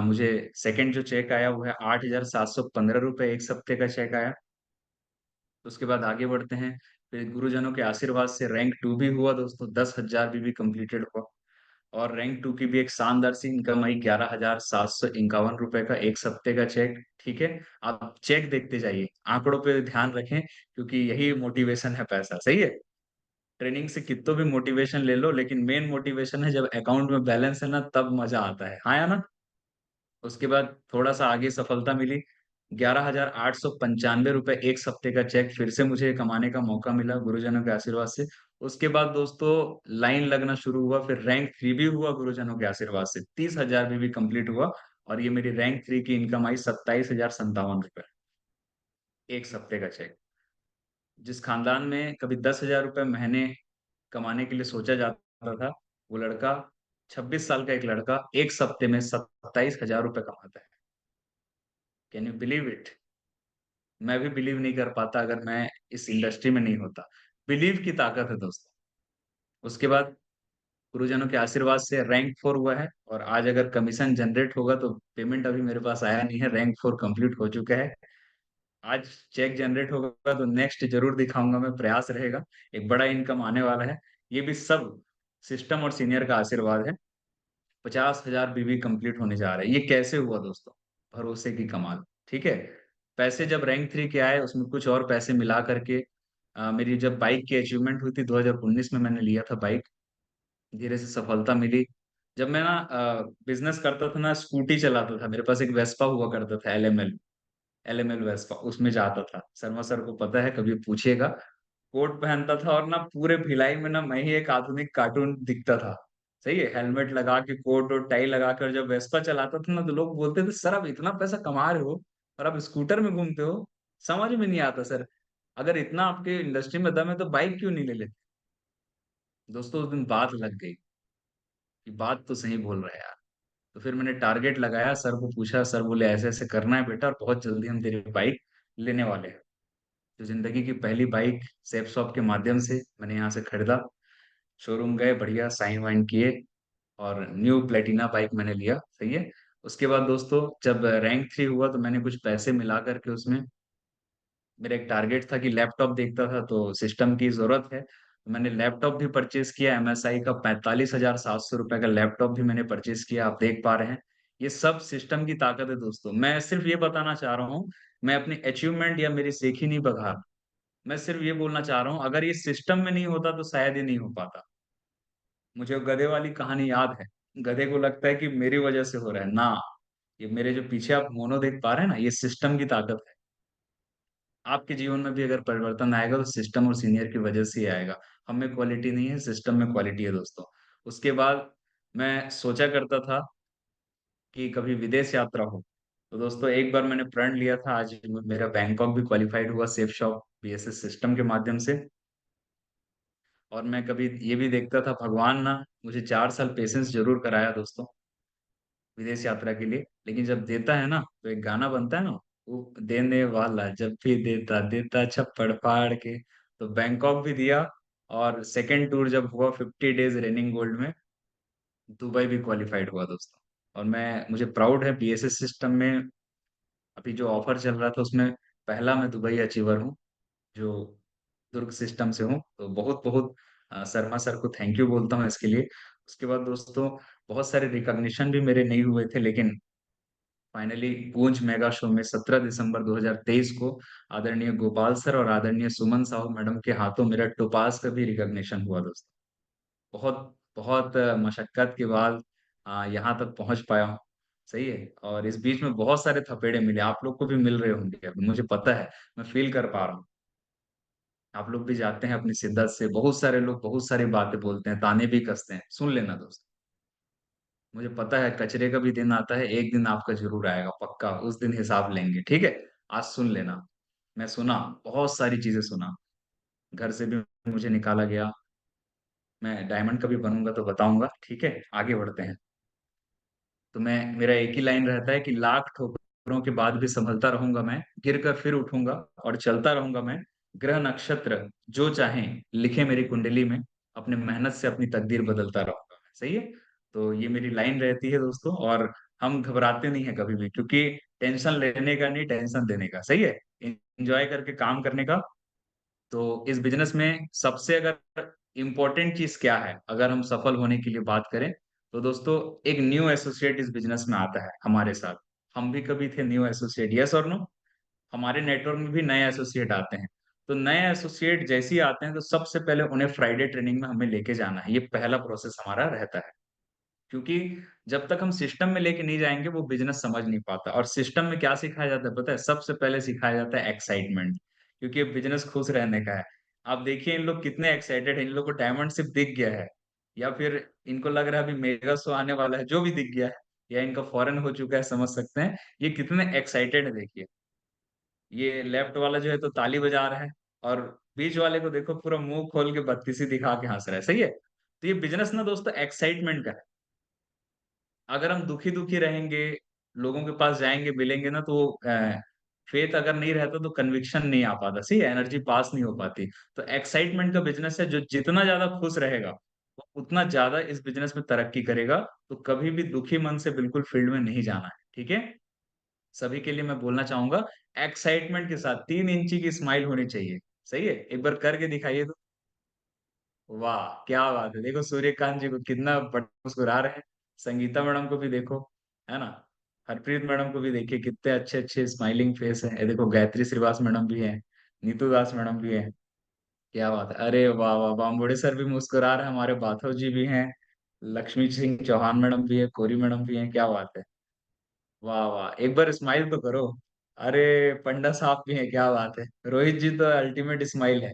मुझे सेकंड जो चेक आया वो है 8,715 रुपए, एक हफ्ते का चेक आया। उसके बाद आगे बढ़ते हैं, फिर गुरुजनों के आशीर्वाद से रैंक 2 भी हुआ दोस्तों, 10,000 भी कंप्लीटेड हुआ। और रैंक 2 की भी एक शानदार सी इनकम आई, 11,751 रुपए का, एक हफ्ते का चेक, ठीक है। आप चेक देखते जाइए, आंकड़ों पे ध्यान रखें, क्योंकि यही मोटिवेशन है, पैसा सही है। ट्रेनिंग से कितो भी मोटिवेशन ले लो, लेकिन मेन मोटिवेशन है जब अकाउंट में बैलेंस है ना, तब मजा आता है, हाँ या ना। उसके बाद थोड़ा सा आगे सफलता मिली, 11,895 रुपए, एक हफ्ते का चेक फिर से मुझे कमाने का मौका मिला गुरुजनों के आशीर्वाद से। उसके बाद दोस्तों लाइन लगना शुरू हुआ, फिर रैंक 3 भी हुआ गुरुजनों के आशीर्वाद से, 30,000 भी कंप्लीट हुआ। और ये मेरी रैंक 3 की इनकम आई 27,057 रुपए, एक हफ्ते का चेक। जिस खानदान में कभी 10,000 रुपए महीने कमाने के लिए सोचा जाता था, वो लड़का, 26 साल का एक लड़का, एक हफ्ते में 27,000 रुपए कमाता है। Can you believe it? मैं भी बिलीव नहीं कर पाता अगर मैं इस इंडस्ट्री में नहीं होता। बिलीव की ताकत है दोस्तों। उसके बाद गुरुजनों के आशीर्वाद से रैंक 4 हुआ है, और आज अगर कमीशन जनरेट होगा तो, पेमेंट अभी मेरे पास आया नहीं है, रैंक 4 कंप्लीट हो चुका है। आज चेक जनरेट होगा तो नेक्स्ट जरूर दिखाऊंगा मैं, प्रयास रहेगा, एक बड़ा इनकम आने वाला है। ये भी सब सिस्टम और सीनियर का आशीर्वाद है। 50,000 बीवी कंप्लीट होने जा रहा है। ये कैसे हुआ दोस्तों? भरोसे की कमाल, ठीक है। पैसे जब रैंक 3 के आए, उसमें कुछ और पैसे मिला करके मेरी जब बाइक की अचीवमेंट हुई थी 2019 में, मैंने लिया था बाइक, धीरे से सफलता मिली। जब मैं ना बिजनेस करता था ना, स्कूटी चलाता था, मेरे पास एक वेस्पा हुआ करता था, एलएमएल, एलएमएल वेस्पा, उसमें जाता था। शर्मा सर को पता है, कभी पूछिएगा। कोट पहनता था और ना पूरे भिलाई में ना मैं ही एक आधुनिक कार्टून दिखता था। सही है, हेलमेट लगा के, कोट और टाई लगाकर जब वेस्पा चलाता था ना, तो लोग बोलते थे सर आप इतना पैसा कमा रहे हो और आप स्कूटर में घूमते हो, समझ में नहीं आता सर। अगर इतना आपके इंडस्ट्री में दम है तो बाइक क्यों नहीं ले लेते? दोस्तों उस दिन बात लग गई कि बात तो सही बोल रहा है यार। तो फिर मैंने टारगेट लगाया, सर को पूछा, सर बोले ऐसे ऐसे करना है बेटा, और बहुत जल्दी हम तेरी बाइक लेने वाले हैं। तो जिंदगी की पहली बाइक सेफ शॉप के माध्यम से मैंने यहाँ से खरीदा। शोरूम गए, बढ़िया साइन वाइन किए, और न्यू प्लेटिना बाइक मैंने लिया, सही है। उसके बाद दोस्तों जब रैंक 3 हुआ तो मैंने कुछ पैसे मिला करके उसमें, मेरा एक टारगेट था कि लैपटॉप देखता था तो सिस्टम की जरूरत है, तो मैंने लैपटॉप भी परचेज किया, एमएसआई का 45,700 रुपए का लैपटॉप भी मैंने परचेज किया, आप देख पा रहे हैं। ये सब सिस्टम की ताकत है दोस्तों। मैं सिर्फ ये बताना चाह रहा हूँ, मैं अपनी अचीवमेंट या मेरी सीखी नहीं बघा रहा। मैं सिर्फ ये बोलना चाह रहा हूँ, अगर ये सिस्टम में नहीं होता तो शायद ये नहीं हो पाता। मुझे वो गधे वाली कहानी याद है, गधे को लगता है कि मेरी वजह से हो रहा है ना, ये मेरे जो पीछे आप मोनो देख पा रहे हैं ना, ये सिस्टम की ताकत है। आपके जीवन में भी अगर परिवर्तन आएगा तो सिस्टम और सीनियर की वजह से ही आएगा। हम में क्वालिटी नहीं है, सिस्टम में क्वालिटी है दोस्तों। उसके बाद मैं सोचा करता था कि कभी विदेश यात्रा हो, तो दोस्तों एक बार मैंने प्रण लिया था, आज मेरा बैंकॉक भी क्वालिफाइड हुआ सेफ शॉप बीएसएस सिस्टम के माध्यम से। और मैं कभी ये भी देखता था, भगवान ना मुझे 4 साल पेशेंस जरूर कराया दोस्तों, विदेश यात्रा के लिए। लेकिन जब देता है ना, तो एक गाना बनता है ना, वो देने वाला जब भी देता देता छप्पड़ फाड़ के। तो बैंकॉक भी दिया, और सेकंड टूर जब हुआ 50 डेज रेनिंग गोल्ड में, दुबई भी क्वालिफाइड हुआ दोस्तों। और मैं मुझे प्राउड है बीएसएस सिस्टम में अभी जो ऑफर चल रहा था उसमें पहला मैं दुबई अचीवर हूँ, जो दुर्ग सिस्टम से हूँ। तो बहुत बहुत शर्मा सर को थैंक यू बोलता हूँ इसके लिए। उसके बाद दोस्तों बहुत सारे रिकॉग्निशन भी मेरे नहीं हुए थे, लेकिन फाइनली पूंछ मेगा शो में 17 दिसंबर 2023 को आदरणीय गोपाल सर और आदरणीय सुमन साहू मैडम के हाथों मेरा टोपाज का भी रिकॉग्निशन हुआ दोस्तों। बहुत बहुत मशक्कत के बाद यहाँ तक पहुंच पाया हूँ। सही है। और इस बीच में बहुत सारे थपेड़े मिले, आप लोग को भी मिल रहे होंगे, अभी मुझे पता है, मैं फील कर पा रहा हूँ। आप लोग भी जाते हैं अपनी शिद्दत से, बहुत सारे लोग बहुत सारी बातें बोलते हैं, ताने भी कसते हैं, सुन लेना दोस्त। मुझे पता है कचरे का भी दिन आता है, एक दिन आपका जरूर आएगा पक्का, उस दिन हिसाब लेंगे, ठीक है। आज सुन लेना। मैं सुना, बहुत सारी चीजें सुना, घर से भी मुझे निकाला गया। मैं डायमंड का भी बनूंगा तो बताऊंगा, ठीक है। आगे बढ़ते हैं। तो मैं, मेरा एक ही लाइन रहता है कि लाख ठोकरों के बाद भी संभलता रहूंगा मैं, गिर कर फिर उठूंगा और चलता रहूंगा मैं। ग्रह नक्षत्र जो चाहें लिखे मेरी कुंडली में, अपने मेहनत से अपनी तकदीर बदलता रहूंगा मैं। सही है। तो ये मेरी लाइन रहती है दोस्तों। और हम घबराते नहीं है कभी भी, क्योंकि टेंशन लेने का नहीं, टेंशन देने का। सही है। एंजॉय करके काम करने का। तो इस बिजनेस में सबसे अगर इम्पोर्टेंट चीज क्या है, अगर हम सफल होने के लिए बात करें, तो दोस्तों एक न्यू एसोसिएट इस बिजनेस में आता है हमारे साथ। हम भी कभी थे न्यू एसोसिएट, यस और नो। हमारे नेटवर्क में भी नए एसोसिएट आते हैं। तो नए एसोसिएट जैसे ही आते हैं तो सबसे पहले उन्हें फ्राइडे ट्रेनिंग में हमें लेके जाना है, ये पहला प्रोसेस हमारा रहता है। क्योंकि जब तक हम सिस्टम में लेके नहीं जाएंगे वो बिजनेस समझ नहीं पाता। और सिस्टम में क्या सिखाया जाता है पता है? सबसे पहले सिखाया जाता है एक्साइटमेंट, क्योंकि ये बिजनेस खुश रहने का है। आप देखिए इन लोग कितने एक्साइटेड हैं, इन लोग को डायमंड सिर्फ दिख गया है, या फिर इनको लग रहा है अभी मेगा शो आने वाला है, जो भी दिख गया है, या इनका फॉरेन हो चुका है, समझ सकते हैं ये कितने एक्साइटेड है। देखिए ये लेफ्ट वाला जो है तो ताली बजा रहा है, और बीच वाले को देखो पूरा मुंह खोल के बत्तीसी दिखा के हंस रहा है। सही है। तो ये बिजनेस ना दोस्तों एक्साइटमेंट का है। अगर हम दुखी दुखी रहेंगे, लोगों के पास जाएंगे मिलेंगे ना, तो फेथ अगर नहीं रहता तो कन्विक्शन नहीं आ पाता, सही एनर्जी पास नहीं हो पाती। तो एक्साइटमेंट का बिजनेस है, जो जितना ज्यादा खुश रहेगा वो उतना ज्यादा इस बिजनेस में तरक्की करेगा। तो कभी भी दुखी मन से बिल्कुल फील्ड में नहीं जाना है, ठीक है। सभी के लिए मैं बोलना चाहूंगा, एक्साइटमेंट के साथ 3 इंची की स्माइल होनी चाहिए। सही है। एक बार करके दिखाइए तो। वाह क्या बात है, देखो सूर्यकांत जी को कितना बड़ा मुस्कुरा रहे हैं। संगीता मैडम को भी देखो, है ना। हरप्रीत मैडम को भी देखिए, कितने अच्छे अच्छे स्माइलिंग फेस है। ये देखो गायत्री श्रीवास मैडम भी है, नीतू दास मैडम भी है। क्या बात है, अरे वाह वाह, बामबोड़े सर भी मुस्कुरा रहे हैं, हमारे बाथो जी भी हैं, लक्ष्मी सिंह चौहान मैडम भी है, कोरी मैडम भी है। क्या बात है। वाह वाह, एक बार स्माइल तो करो। अरे पंडा साहब भी है, क्या बात है। रोहित जी तो अल्टीमेट स्माइल है।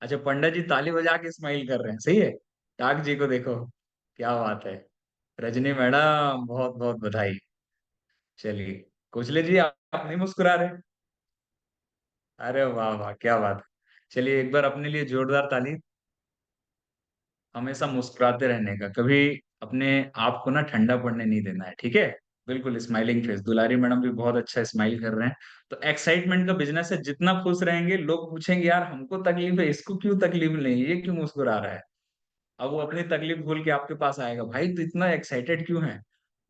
अच्छा पंडित जी ताली बजा के स्माइल कर रहे हैं, सही है। टाक जी को देखो, क्या बात है। रजनी मैडम बहुत बहुत बधाई। चलिए कुचले जी आप नहीं मुस्कुरा रहे। अरे वाह वाह क्या बात है। चलिए एक बार अपने लिए जोरदार ताली। हमेशा मुस्कुराते रहने का, कभी अपने आप को ना ठंडा पड़ने नहीं देना है, ठीक है। बिल्कुल स्माइलिंग फेस, दुलारी मैडम भी बहुत अच्छा स्माइल कर रहे हैं। तो एक्साइटमेंट का बिजनेस है, जितना खुश रहेंगे लोग पूछेंगे यार हमको तकलीफ है, इसको क्यों तकलीफ नहीं है, ये क्यों मुस्कुरा रहा है। अब वो अपनी तकलीफ भूल के आपके पास आएगा, भाई तू इतना एक्साइटेड क्यों है।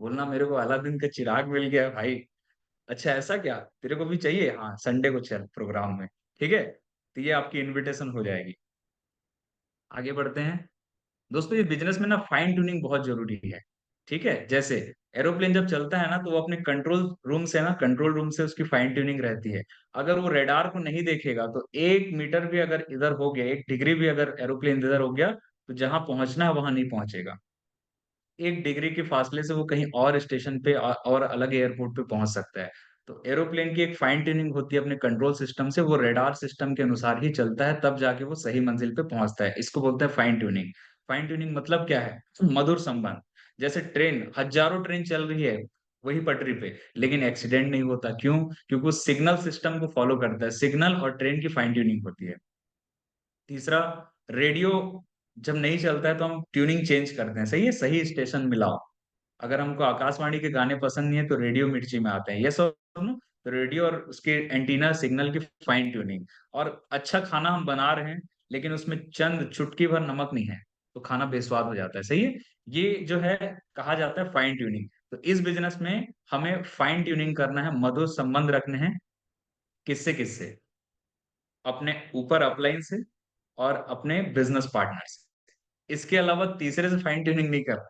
बोलना मेरे को अलादीन का चिराग मिल गया है भाई। अच्छा ऐसा क्या, तेरे को भी चाहिए, हाँ संडे को चल प्रोग्राम में, ठीक है। तो ये आपकी इनविटेशन हो जाएगी। आगे बढ़ते हैं। दोस्तों ये बिजनेस में ना फाइन ट्यूनिंग बहुत जरूरी है, ठीक है। जैसे एरोप्लेन जब चलता है ना तो वो अपने कंट्रोल रूम से उसकी फाइन ट्यूनिंग रहती है। अगर वो रेडार को नहीं देखेगा तो 1 मीटर भी अगर इधर हो गया, 1 डिग्री भी अगर एरोप्लेन इधर हो गया, तो जहां पहुंचना है वहां नहीं पहुंचेगा। 1 डिग्री के फासले से वो कहीं और स्टेशन पे और अलग एयरपोर्ट पे पहुंच सकता है। तो एरोप्लेन की एक फाइन ट्यूनिंग होती है अपने कंट्रोल सिस्टम से, वो रेडार सिस्टम के अनुसार ही चलता है, तब जाके वो सही मंजिल पे पहुंचता है। इसको बोलते हैं फाइन ट्यूनिंग। फाइन ट्यूनिंग मतलब क्या है? मधुर संबंध। जैसे ट्रेन, हजारों ट्रेन चल रही है वही पटरी पे, लेकिन एक्सीडेंट नहीं होता, क्यों? क्योंकि वो सिग्नल सिस्टम को फॉलो करता है, सिग्नल और ट्रेन की फाइन ट्यूनिंग होती है। तीसरा, रेडियो जब नहीं चलता है तो हम ट्यूनिंग चेंज करते हैं, सही है, सही स्टेशन मिलाओ। अगर हमको आकाशवाणी के गाने पसंद नहीं है तो रेडियो मिर्ची में आते हैं, ये सब ना। तो रेडियो और उसके एंटीना सिग्नल की फाइन ट्यूनिंग। और अच्छा खाना हम बना रहे हैं, लेकिन उसमें चंद चुटकी भर नमक नहीं है, तो खाना बेस्वाद हो जाता है, सही है। ये जो है कहा जाता है फाइन ट्यूनिंग। तो इस बिजनेस में हमें फाइन ट्यूनिंग करना है, मधुर संबंध रखने हैं। किससे किससे? अपने ऊपर अपलाइन से और अपने बिजनेस पार्टनर से। इसके अलावा तीसरे से फाइन ट्यूनिंग नहीं करना,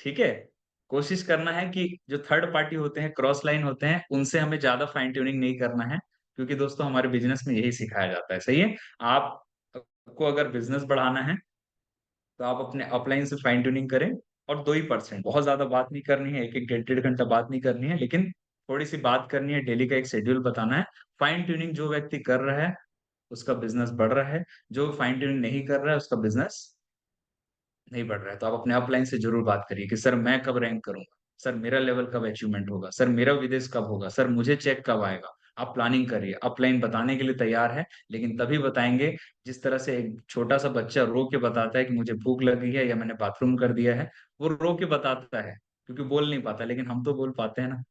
ठीक है। कोशिश करना है कि जो थर्ड पार्टी होते हैं, क्रॉस लाइन होते हैं, उनसे हमें ज्यादा फाइन ट्यूनिंग नहीं करना है, क्योंकि दोस्तों हमारे बिजनेस में यही सिखाया जाता है, सही है। आपको अगर बिजनेस बढ़ाना है तो आप अपने अपलाइन से फाइन ट्यूनिंग करें। और 2% बहुत ज्यादा बात नहीं करनी है, एक एक डेढ़ डेढ़ घंटा बात नहीं करनी है, लेकिन थोड़ी सी बात करनी है, डेली का एक शेड्यूल बताना है। फाइन ट्यूनिंग जो व्यक्ति कर रहा है उसका बिजनेस बढ़ रहा है, जो फाइन ट्यूनिंग नहीं कर रहा है उसका बिजनेस नहीं बढ़ रहा है। तो आप अपने अपलाइन से जरूर बात करिए कि सर मैं कब रैंक करूंगा, सर मेरा लेवल कब अचीवमेंट होगा, सर मेरा विदेश कब होगा, सर मुझे चेक कब आएगा। आप प्लानिंग करिए। अपलाइन बताने के लिए तैयार है, लेकिन तभी बताएंगे जिस तरह से एक छोटा सा बच्चा रो के बताता है कि मुझे भूख लगी है या मैंने बाथरूम कर दिया है। वो रो के बताता है क्योंकि बोल नहीं पाता, लेकिन हम तो बोल पाते हैं ना।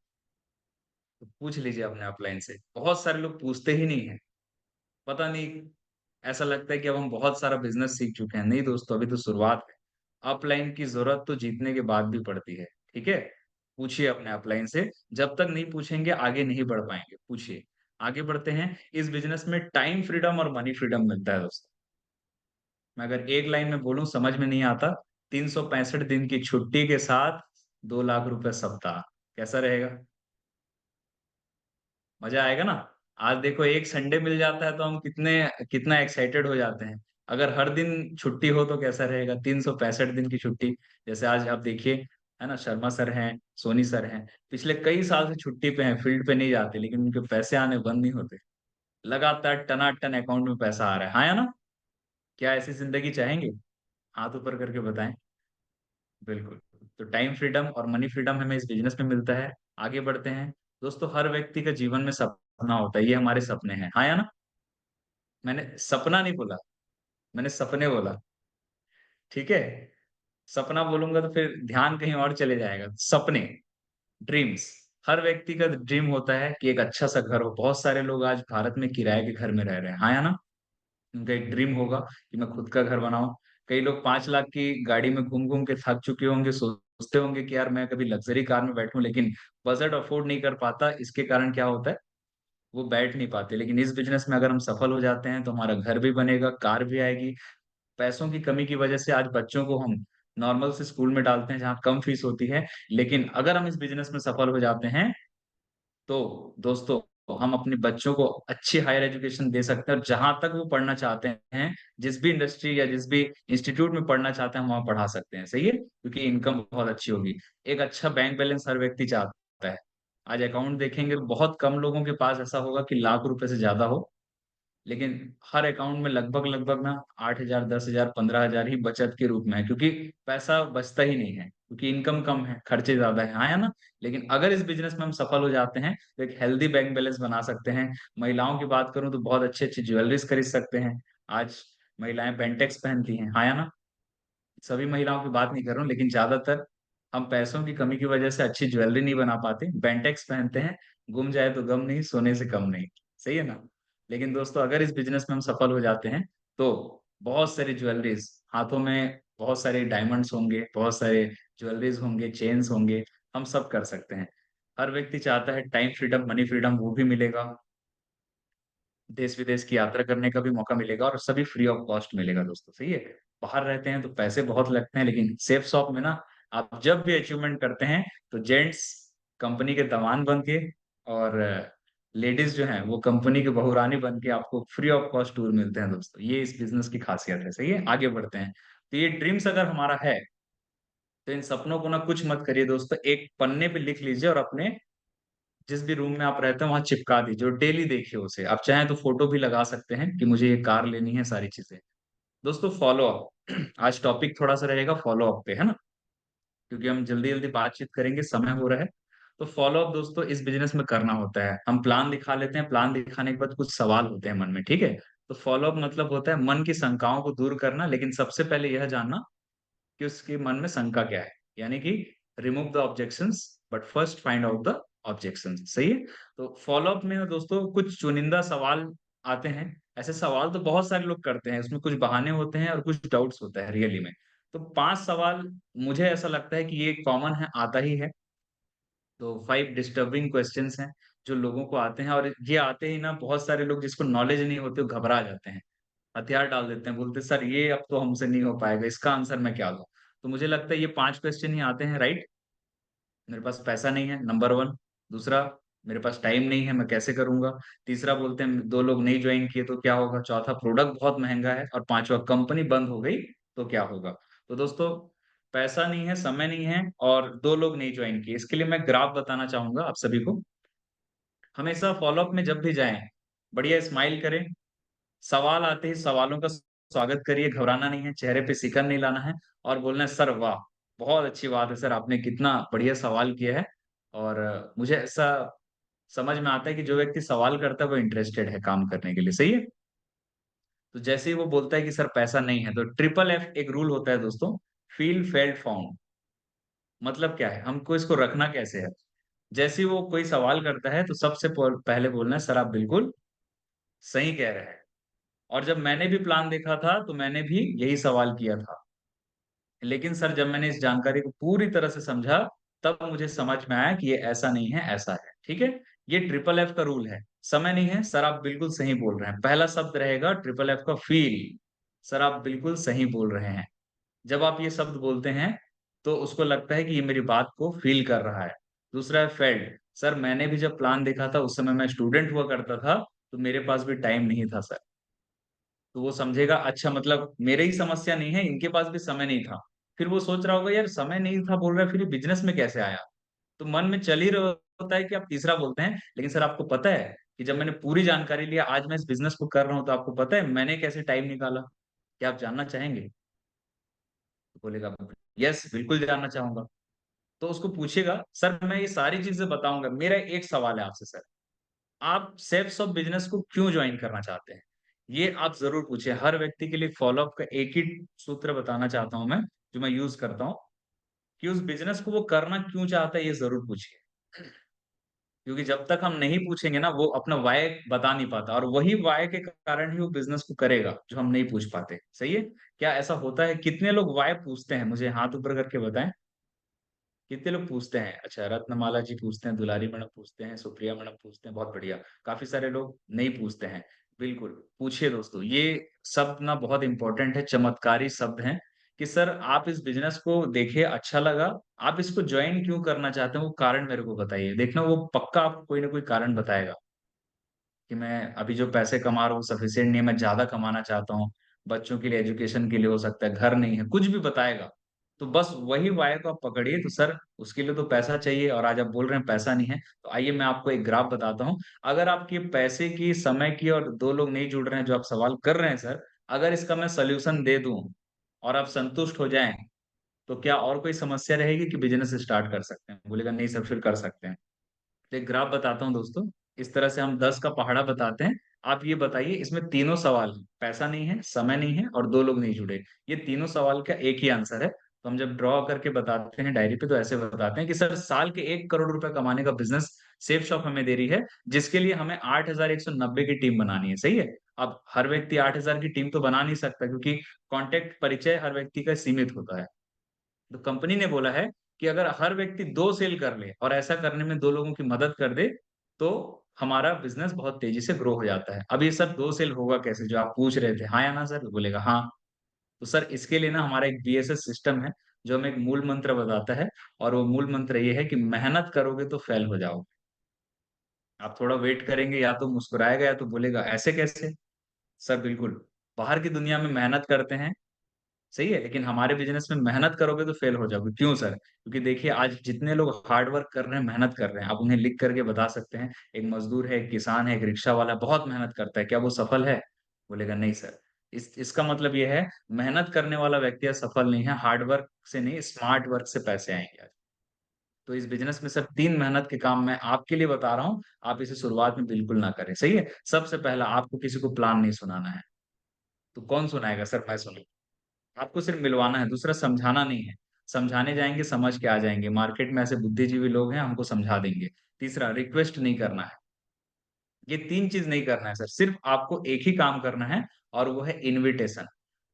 तो पूछ लीजिए अपने अपलाइन से। बहुत सारे लोग पूछते ही नहीं है, पता नहीं, ऐसा लगता है कि अब हम बहुत सारा बिजनेस सीख चुके हैं। नहीं दोस्तों, अभी तो शुरुआत है। अपलाइन की जरूरत तो जीतने के बाद भी पड़ती है, ठीक है। पूछिए अपने अपलाइन से। जब तक नहीं पूछेंगे आगे नहीं बढ़ पाएंगे। पूछिए। आगे बढ़ते हैं। इस बिजनेस में टाइम फ्रीडम और मनी फ्रीडम मिलता है दोस्तों। मैं अगर एक लाइन में बोलूं समझ में नहीं आता, 365 दिन की छुट्टी के साथ 2 लाख रुपए सप्ताह। कैसा रहेगा? मजा आएगा ना। आज देखो एक संडे मिल जाता है तो हम कितने कितना एक्साइटेड हो जाते हैं। अगर हर दिन छुट्टी हो तो कैसा रहेगा? 365 दिन की छुट्टी। जैसे आज आप देखिए, है ना, शर्मा सर हैं, सोनी सर हैं, पिछले कई साल से छुट्टी पे हैं, फील्ड पे नहीं जाते, लेकिन उनके पैसे आने बंद नहीं होते। लगातार टनाटन अकाउंट में पैसा आ रहा है, हाँ या ना। क्या ऐसी जिंदगी चाहेंगे? हाथ ऊपर करके बताएं। बिल्कुल। तो टाइम फ्रीडम और मनी फ्रीडम हमें इस बिजनेस में मिलता है। आगे बढ़ते हैं। दोस्तों हर व्यक्ति का जीवन में सपना होता है, ये हमारे सपने हैं, हाँ या ना। मैंने सपना नहीं बोला, मैंने सपने बोला, ठीक है। सपना बोलूंगा तो फिर ध्यान कहीं और चले जाएगा। सपने, ड्रीम्स। हर व्यक्ति का ड्रीम होता है कि एक अच्छा सा घर हो। बहुत सारे लोग आज भारत में किराए के घर में रह रहे हैं, हाँ या ना। उनका एक ड्रीम होगा कि मैं खुद का घर बनाऊं। कई लोग 5 लाख की गाड़ी में घूम घूम के थक चुके होंगे, सोचते होंगे कि यार मैं कभी लग्जरी कार में बैठूं, लेकिन बजट अफोर्ड नहीं कर पाता। इसके कारण क्या होता है, वो बैठ नहीं पाते। लेकिन इस बिजनेस में अगर हम सफल हो जाते हैं तो हमारा घर भी बनेगा, कार भी आएगी। पैसों की कमी की वजह से आज बच्चों को हम नॉर्मल से स्कूल में डालते हैं जहाँ कम फीस होती है, लेकिन अगर हम इस बिजनेस में सफल हो जाते हैं तो दोस्तों हम अपने बच्चों को अच्छी हायर एजुकेशन दे सकते हैं, और जहां तक वो पढ़ना चाहते हैं, जिस भी इंडस्ट्री या जिस भी इंस्टीट्यूट में पढ़ना चाहते हैं, हम वहां पढ़ा सकते हैं, सही है, क्योंकि इनकम बहुत अच्छी होगी। एक अच्छा बैंक बैलेंस हर व्यक्ति चाहता है। आज अकाउंट देखेंगे तो बहुत कम लोगों के पास ऐसा होगा कि लाख रुपए से ज्यादा हो, लेकिन हर अकाउंट में लगभग लगभग ना 8,000, 10,000, 15,000 ही बचत के रूप में है, क्योंकि पैसा बचता ही नहीं है, क्योंकि इनकम कम है, खर्चे ज्यादा है, हाँ है ना। लेकिन अगर इस बिजनेस में हम सफल हो जाते हैं तो एक हेल्दी बैंक बैलेंस बना सकते हैं। महिलाओं की बात करूं तो बहुत अच्छी अच्छी ज्वेलरीज खरीद सकते हैं। आज महिलाएं बेंटेक्स पहनती हैं, हाँ या ना। सभी महिलाओं की बात नहीं कर रहा हूँ, लेकिन ज्यादातर हम पैसों की कमी की वजह से अच्छी ज्वेलरी नहीं बना पाते, बेंटेक्स पहनते हैं। गुम जाए तो गम नहीं, सोने से कम नहीं, सही है ना। लेकिन दोस्तों अगर इस बिजनेस में हम सफल हो जाते हैं तो बहुत सारी ज्वेलरीज, हाथों में बहुत सारे डायमंड्स होंगे, बहुत सारे ज्वेलरीज होंगे, चेन्स होंगे, हम सब कर सकते हैं। हर व्यक्ति चाहता है टाइम फ्रीडम, मनी फ्रीडम, वो भी मिलेगा। देश विदेश की यात्रा करने का भी मौका मिलेगा, और सभी फ्री ऑफ कॉस्ट मिलेगा दोस्तों, सही है। बाहर रहते हैं तो पैसे बहुत लगते हैं, लेकिन सेफ शॉप में ना, आप जब भी अचीवमेंट करते हैं तो जेंट्स कंपनी के दामान बन के, और लेडीज जो हैं वो कंपनी की बहुरानी बन के आपको फ्री ऑफ कॉस्ट टूर मिलते हैं दोस्तों। ये इस बिजनेस की खासियत है, सही है। आगे बढ़ते हैं। तो ये ड्रीम्स अगर हमारा है तो इन सपनों को ना कुछ मत करिए दोस्तों, एक पन्ने पे लिख लीजिए और अपने जिस भी रूम में आप रहते हैं वहां चिपका दीजिए, और डेली देखिए उसे। आप चाहें तो फोटो भी लगा सकते हैं कि मुझे ये कार लेनी है, सारी चीजें। दोस्तों फॉलो अप, आज टॉपिक थोड़ा सा रहेगा फॉलो अप पे, है ना, क्योंकि हम जल्दी जल्दी बातचीत करेंगे, समय हो रहा है। तो फॉलो अप दोस्तों इस बिजनेस में करना होता है। हम प्लान दिखा लेते हैं, प्लान दिखाने के बाद कुछ सवाल होते हैं मन में, ठीक है। तो फॉलो अप मतलब होता है मन की शंकाओं को दूर करना, लेकिन सबसे पहले यह जानना कि उसके मन में शंका क्या है। यानी कि remove the objections but first find out the objection. सही है। तो फॉलो अप में ना दोस्तों कुछ चुनिंदा सवाल आते हैं। ऐसे सवाल तो बहुत सारे लोग करते हैं, उसमें कुछ बहाने होते हैं और कुछ डाउट्स होता है रियली में। तो 5 सवाल मुझे ऐसा लगता है कि ये कॉमन है, आता ही है। तो 5 डिस्टर्बिंग क्वेश्चंस हैं जो लोगों को आते हैं, और ये आते ही ना बहुत सारे लोग जिसको नॉलेज नहीं होती वो घबरा जाते हैं, हथियार डाल देते हैं, बोलते सर ये अब तो हमसे नहीं हो पाएगा, इसका आंसर मैं क्या दूं। तो मुझे लगता है ये 5 क्वेश्चन ही आते हैं, राइट। मेरे पास पैसा नहीं है, नंबर वन। दूसरा, मेरे पास टाइम नहीं है, मैं कैसे करूंगा। तीसरा, बोलते हैं 2 लोग नहीं ज्वाइन किए तो क्या होगा। चौथा, प्रोडक्ट बहुत महंगा है। और पांचवा, कंपनी बंद हो गई तो क्या होगा। तो दोस्तों, पैसा नहीं है, समय नहीं है, और 2 लोग नहीं ज्वाइन किए, इसके लिए मैं ग्राफ बताना चाहूंगा आप सभी को। हमेशा फॉलोअप में जब भी जाएं, बढ़िया स्माइल करें। सवाल आते ही सवालों का स्वागत करिए, घबराना नहीं है, चेहरे पे सिकन नहीं लाना है, और बोलना है सर वाह, बहुत अच्छी बात है सर, आपने कितना बढ़िया सवाल किया है। और मुझे ऐसा समझ में आता है कि जो व्यक्ति सवाल करता है वो इंटरेस्टेड है काम करने के लिए। सही है। तो जैसे ही वो बोलता है कि सर पैसा नहीं है, तो ट्रिपल एफ एक रूल होता है दोस्तों। Feel, felt, found. मतलब क्या है, हमको इसको रखना कैसे है। जैसे ही वो कोई सवाल करता है तो सबसे पहले बोलना है सर आप बिल्कुल सही कह रहे हैं, और जब मैंने भी प्लान देखा था तो मैंने भी यही सवाल किया था, लेकिन सर जब मैंने इस जानकारी को पूरी तरह से समझा तब मुझे समझ में आया कि ये ऐसा नहीं है, ऐसा है। ठीक है। ये ट्रिपल एफ का रूल है। समय नहीं है, सर आप बिल्कुल सही बोल रहे हैं, पहला शब्द रहेगा ट्रिपल एफ का फील। सर आप बिल्कुल सही बोल रहे हैं। जब आप ये शब्द बोलते हैं तो उसको लगता है कि ये मेरी बात को फील कर रहा है। दूसरा है फेल्ड। सर मैंने भी जब प्लान देखा था उस समय मैं स्टूडेंट हुआ करता था, तो मेरे पास भी टाइम नहीं था सर। तो वो समझेगा अच्छा मतलब मेरे ही समस्या नहीं है, इनके पास भी समय नहीं था। फिर वो सोच रहा होगा यार समय नहीं था बोल रहा है, फिर ये बिजनेस में कैसे आया। तो मन में चल ही रहा होता है कि आप तीसरा बोलते हैं, लेकिन सर आपको पता है कि जब मैंने पूरी जानकारी लिया, आज मैं इस बिजनेस को कर रहा हूँ, तो आपको पता है मैंने कैसे टाइम निकाला। क्या आप जानना चाहेंगे। तो बोलेगा यस बिल्कुल जानना चाहूंगा। तो उसको पूछेगा सर मैं ये सारी चीजें बताऊंगा, मेरा एक सवाल है आपसे सर, आप सेल्फ ऑफ बिजनेस को क्यों ज्वाइन करना चाहते हैं। ये आप जरूर पूछे। हर व्यक्ति के लिए फॉलोअप का एक ही सूत्र बताना चाहता हूं मैं, जो मैं यूज करता हूं, कि उस बिजनेस को वो करना क्यों चाहता है, ये जरूर पूछिए। क्योंकि जब तक हम नहीं पूछेंगे ना, वो अपना वाय बता नहीं पाता, और वही वाय के कारण ही वो बिजनेस को करेगा जो हम नहीं पूछ पाते। सही है। क्या ऐसा होता है, कितने लोग वाय पूछते हैं, मुझे हाथ ऊपर करके बताएं। कितने लोग पूछते हैं। अच्छा, रत्नमाला जी पूछते हैं, दुलारी मैडम पूछते हैं, सुप्रिया मैडम पूछते हैं, बहुत बढ़िया। काफी सारे लोग नहीं पूछते हैं। बिल्कुल पूछिए दोस्तों, ये शब्द ना बहुत इंपॉर्टेंट है, चमत्कारी शब्द हैं। कि सर आप इस बिजनेस को देखिए, अच्छा लगा, आप इसको ज्वाइन क्यों करना चाहते हैं, वो कारण मेरे को बताइए। देखना वो पक्का आपको कोई ना कोई कारण बताएगा, कि मैं अभी जो पैसे कमा रहा हूँ सफिशिएंट नहीं है, मैं ज्यादा कमाना चाहता हूँ, बच्चों के लिए एजुकेशन के लिए हो सकता है, घर नहीं है, कुछ भी बताएगा। तो बस वही वायर को आप पकड़िए, तो सर उसके लिए तो पैसा चाहिए, और आज आप बोल रहे हैं पैसा नहीं है, तो आइए मैं आपको एक ग्राफ बताता हूँ। अगर आपके पैसे की, समय की, और 2 लोग नहीं जुड़ रहे हैं जो आप सवाल कर रहे हैं सर, अगर इसका मैं सोल्यूशन दे दूं और आप संतुष्ट हो जाएं, तो क्या और कोई समस्या रहेगी कि बिजनेस स्टार्ट कर सकते हैं। बोलेगा नहीं सर, फिर कर सकते हैं। तो एक ग्राफ बताता हूँ दोस्तों। इस तरह से हम 10 का पहाड़ा बताते हैं। आप ये बताइए, इसमें तीनों सवाल हैं, पैसा नहीं है, समय नहीं है, और 2 लोग नहीं जुड़े। ये तीनों सवाल का एक ही आंसर है। तो हम जब ड्रॉ करके बताते हैं डायरी पे, तो ऐसे बताते हैं कि सर साल के 1 करोड़ रुपए कमाने का बिजनेस सेफ शॉप हमें दे रही है, जिसके लिए हमें 8,190 की टीम बनानी है। सही है। अब हर व्यक्ति 8,000 की टीम तो बना नहीं सकता, क्योंकि कॉन्टेक्ट, परिचय हर व्यक्ति का सीमित होता है। तो कंपनी ने बोला है कि अगर हर व्यक्ति 2 सेल कर ले, और ऐसा करने में 2 लोगों की मदद कर दे, तो हमारा बिजनेस बहुत तेजी से ग्रो हो जाता है। अब ये सर 2 सेल होगा कैसे, जो आप पूछ रहे थे, हाँ या ना सर। बोलेगा हाँ। तो सर इसके लिए ना हमारा एक बीएसएस सिस्टम है, जो हमें एक मूल मंत्र बताता है। और वो मूल मंत्र ये है कि मेहनत करोगे तो फेल हो जाओगे। आप थोड़ा वेट करेंगे, या तो मुस्कुराएगा या तो बोलेगा ऐसे कैसे। सर बिल्कुल, बाहर की दुनिया में मेहनत करते हैं, सही है, लेकिन हमारे बिजनेस में मेहनत करोगे तो फेल हो जाओगे। क्यों सर। क्योंकि देखिए आज जितने लोग हार्ड वर्क कर रहे हैं, मेहनत कर रहे हैं, आप उन्हें लिख करके बता सकते हैं। एक मजदूर है, एक किसान है, एक रिक्शा वाला है, बहुत मेहनत करता है, क्या वो सफल है। बोलेगा नहीं सर। इसका मतलब ये है, मेहनत करने वाला व्यक्ति सफल नहीं है, हार्ड वर्क से नहीं, स्मार्ट वर्क से पैसे आएंगे। तो इस बिजनेस में सिर्फ 3 मेहनत के काम मैं आपके लिए बता रहा हूँ, आप इसे शुरुआत में बिल्कुल ना करें। सही है। सबसे पहला, आपको किसी को प्लान नहीं सुनाना है। तो कौन सुनाएगा सर, मैं सुनूं। आपको सिर्फ मिलवाना है, दूसरा समझाना नहीं है। समझाने जाएंगे समझ के आ जाएंगे, मार्केट में ऐसे बुद्धिजीवी लोग हैं, हमको समझा देंगे। तीसरा रिक्वेस्ट नहीं करना है। ये तीन चीज नहीं करना है सर, सिर्फ आपको एक ही काम करना है, और वो है इनविटेशन।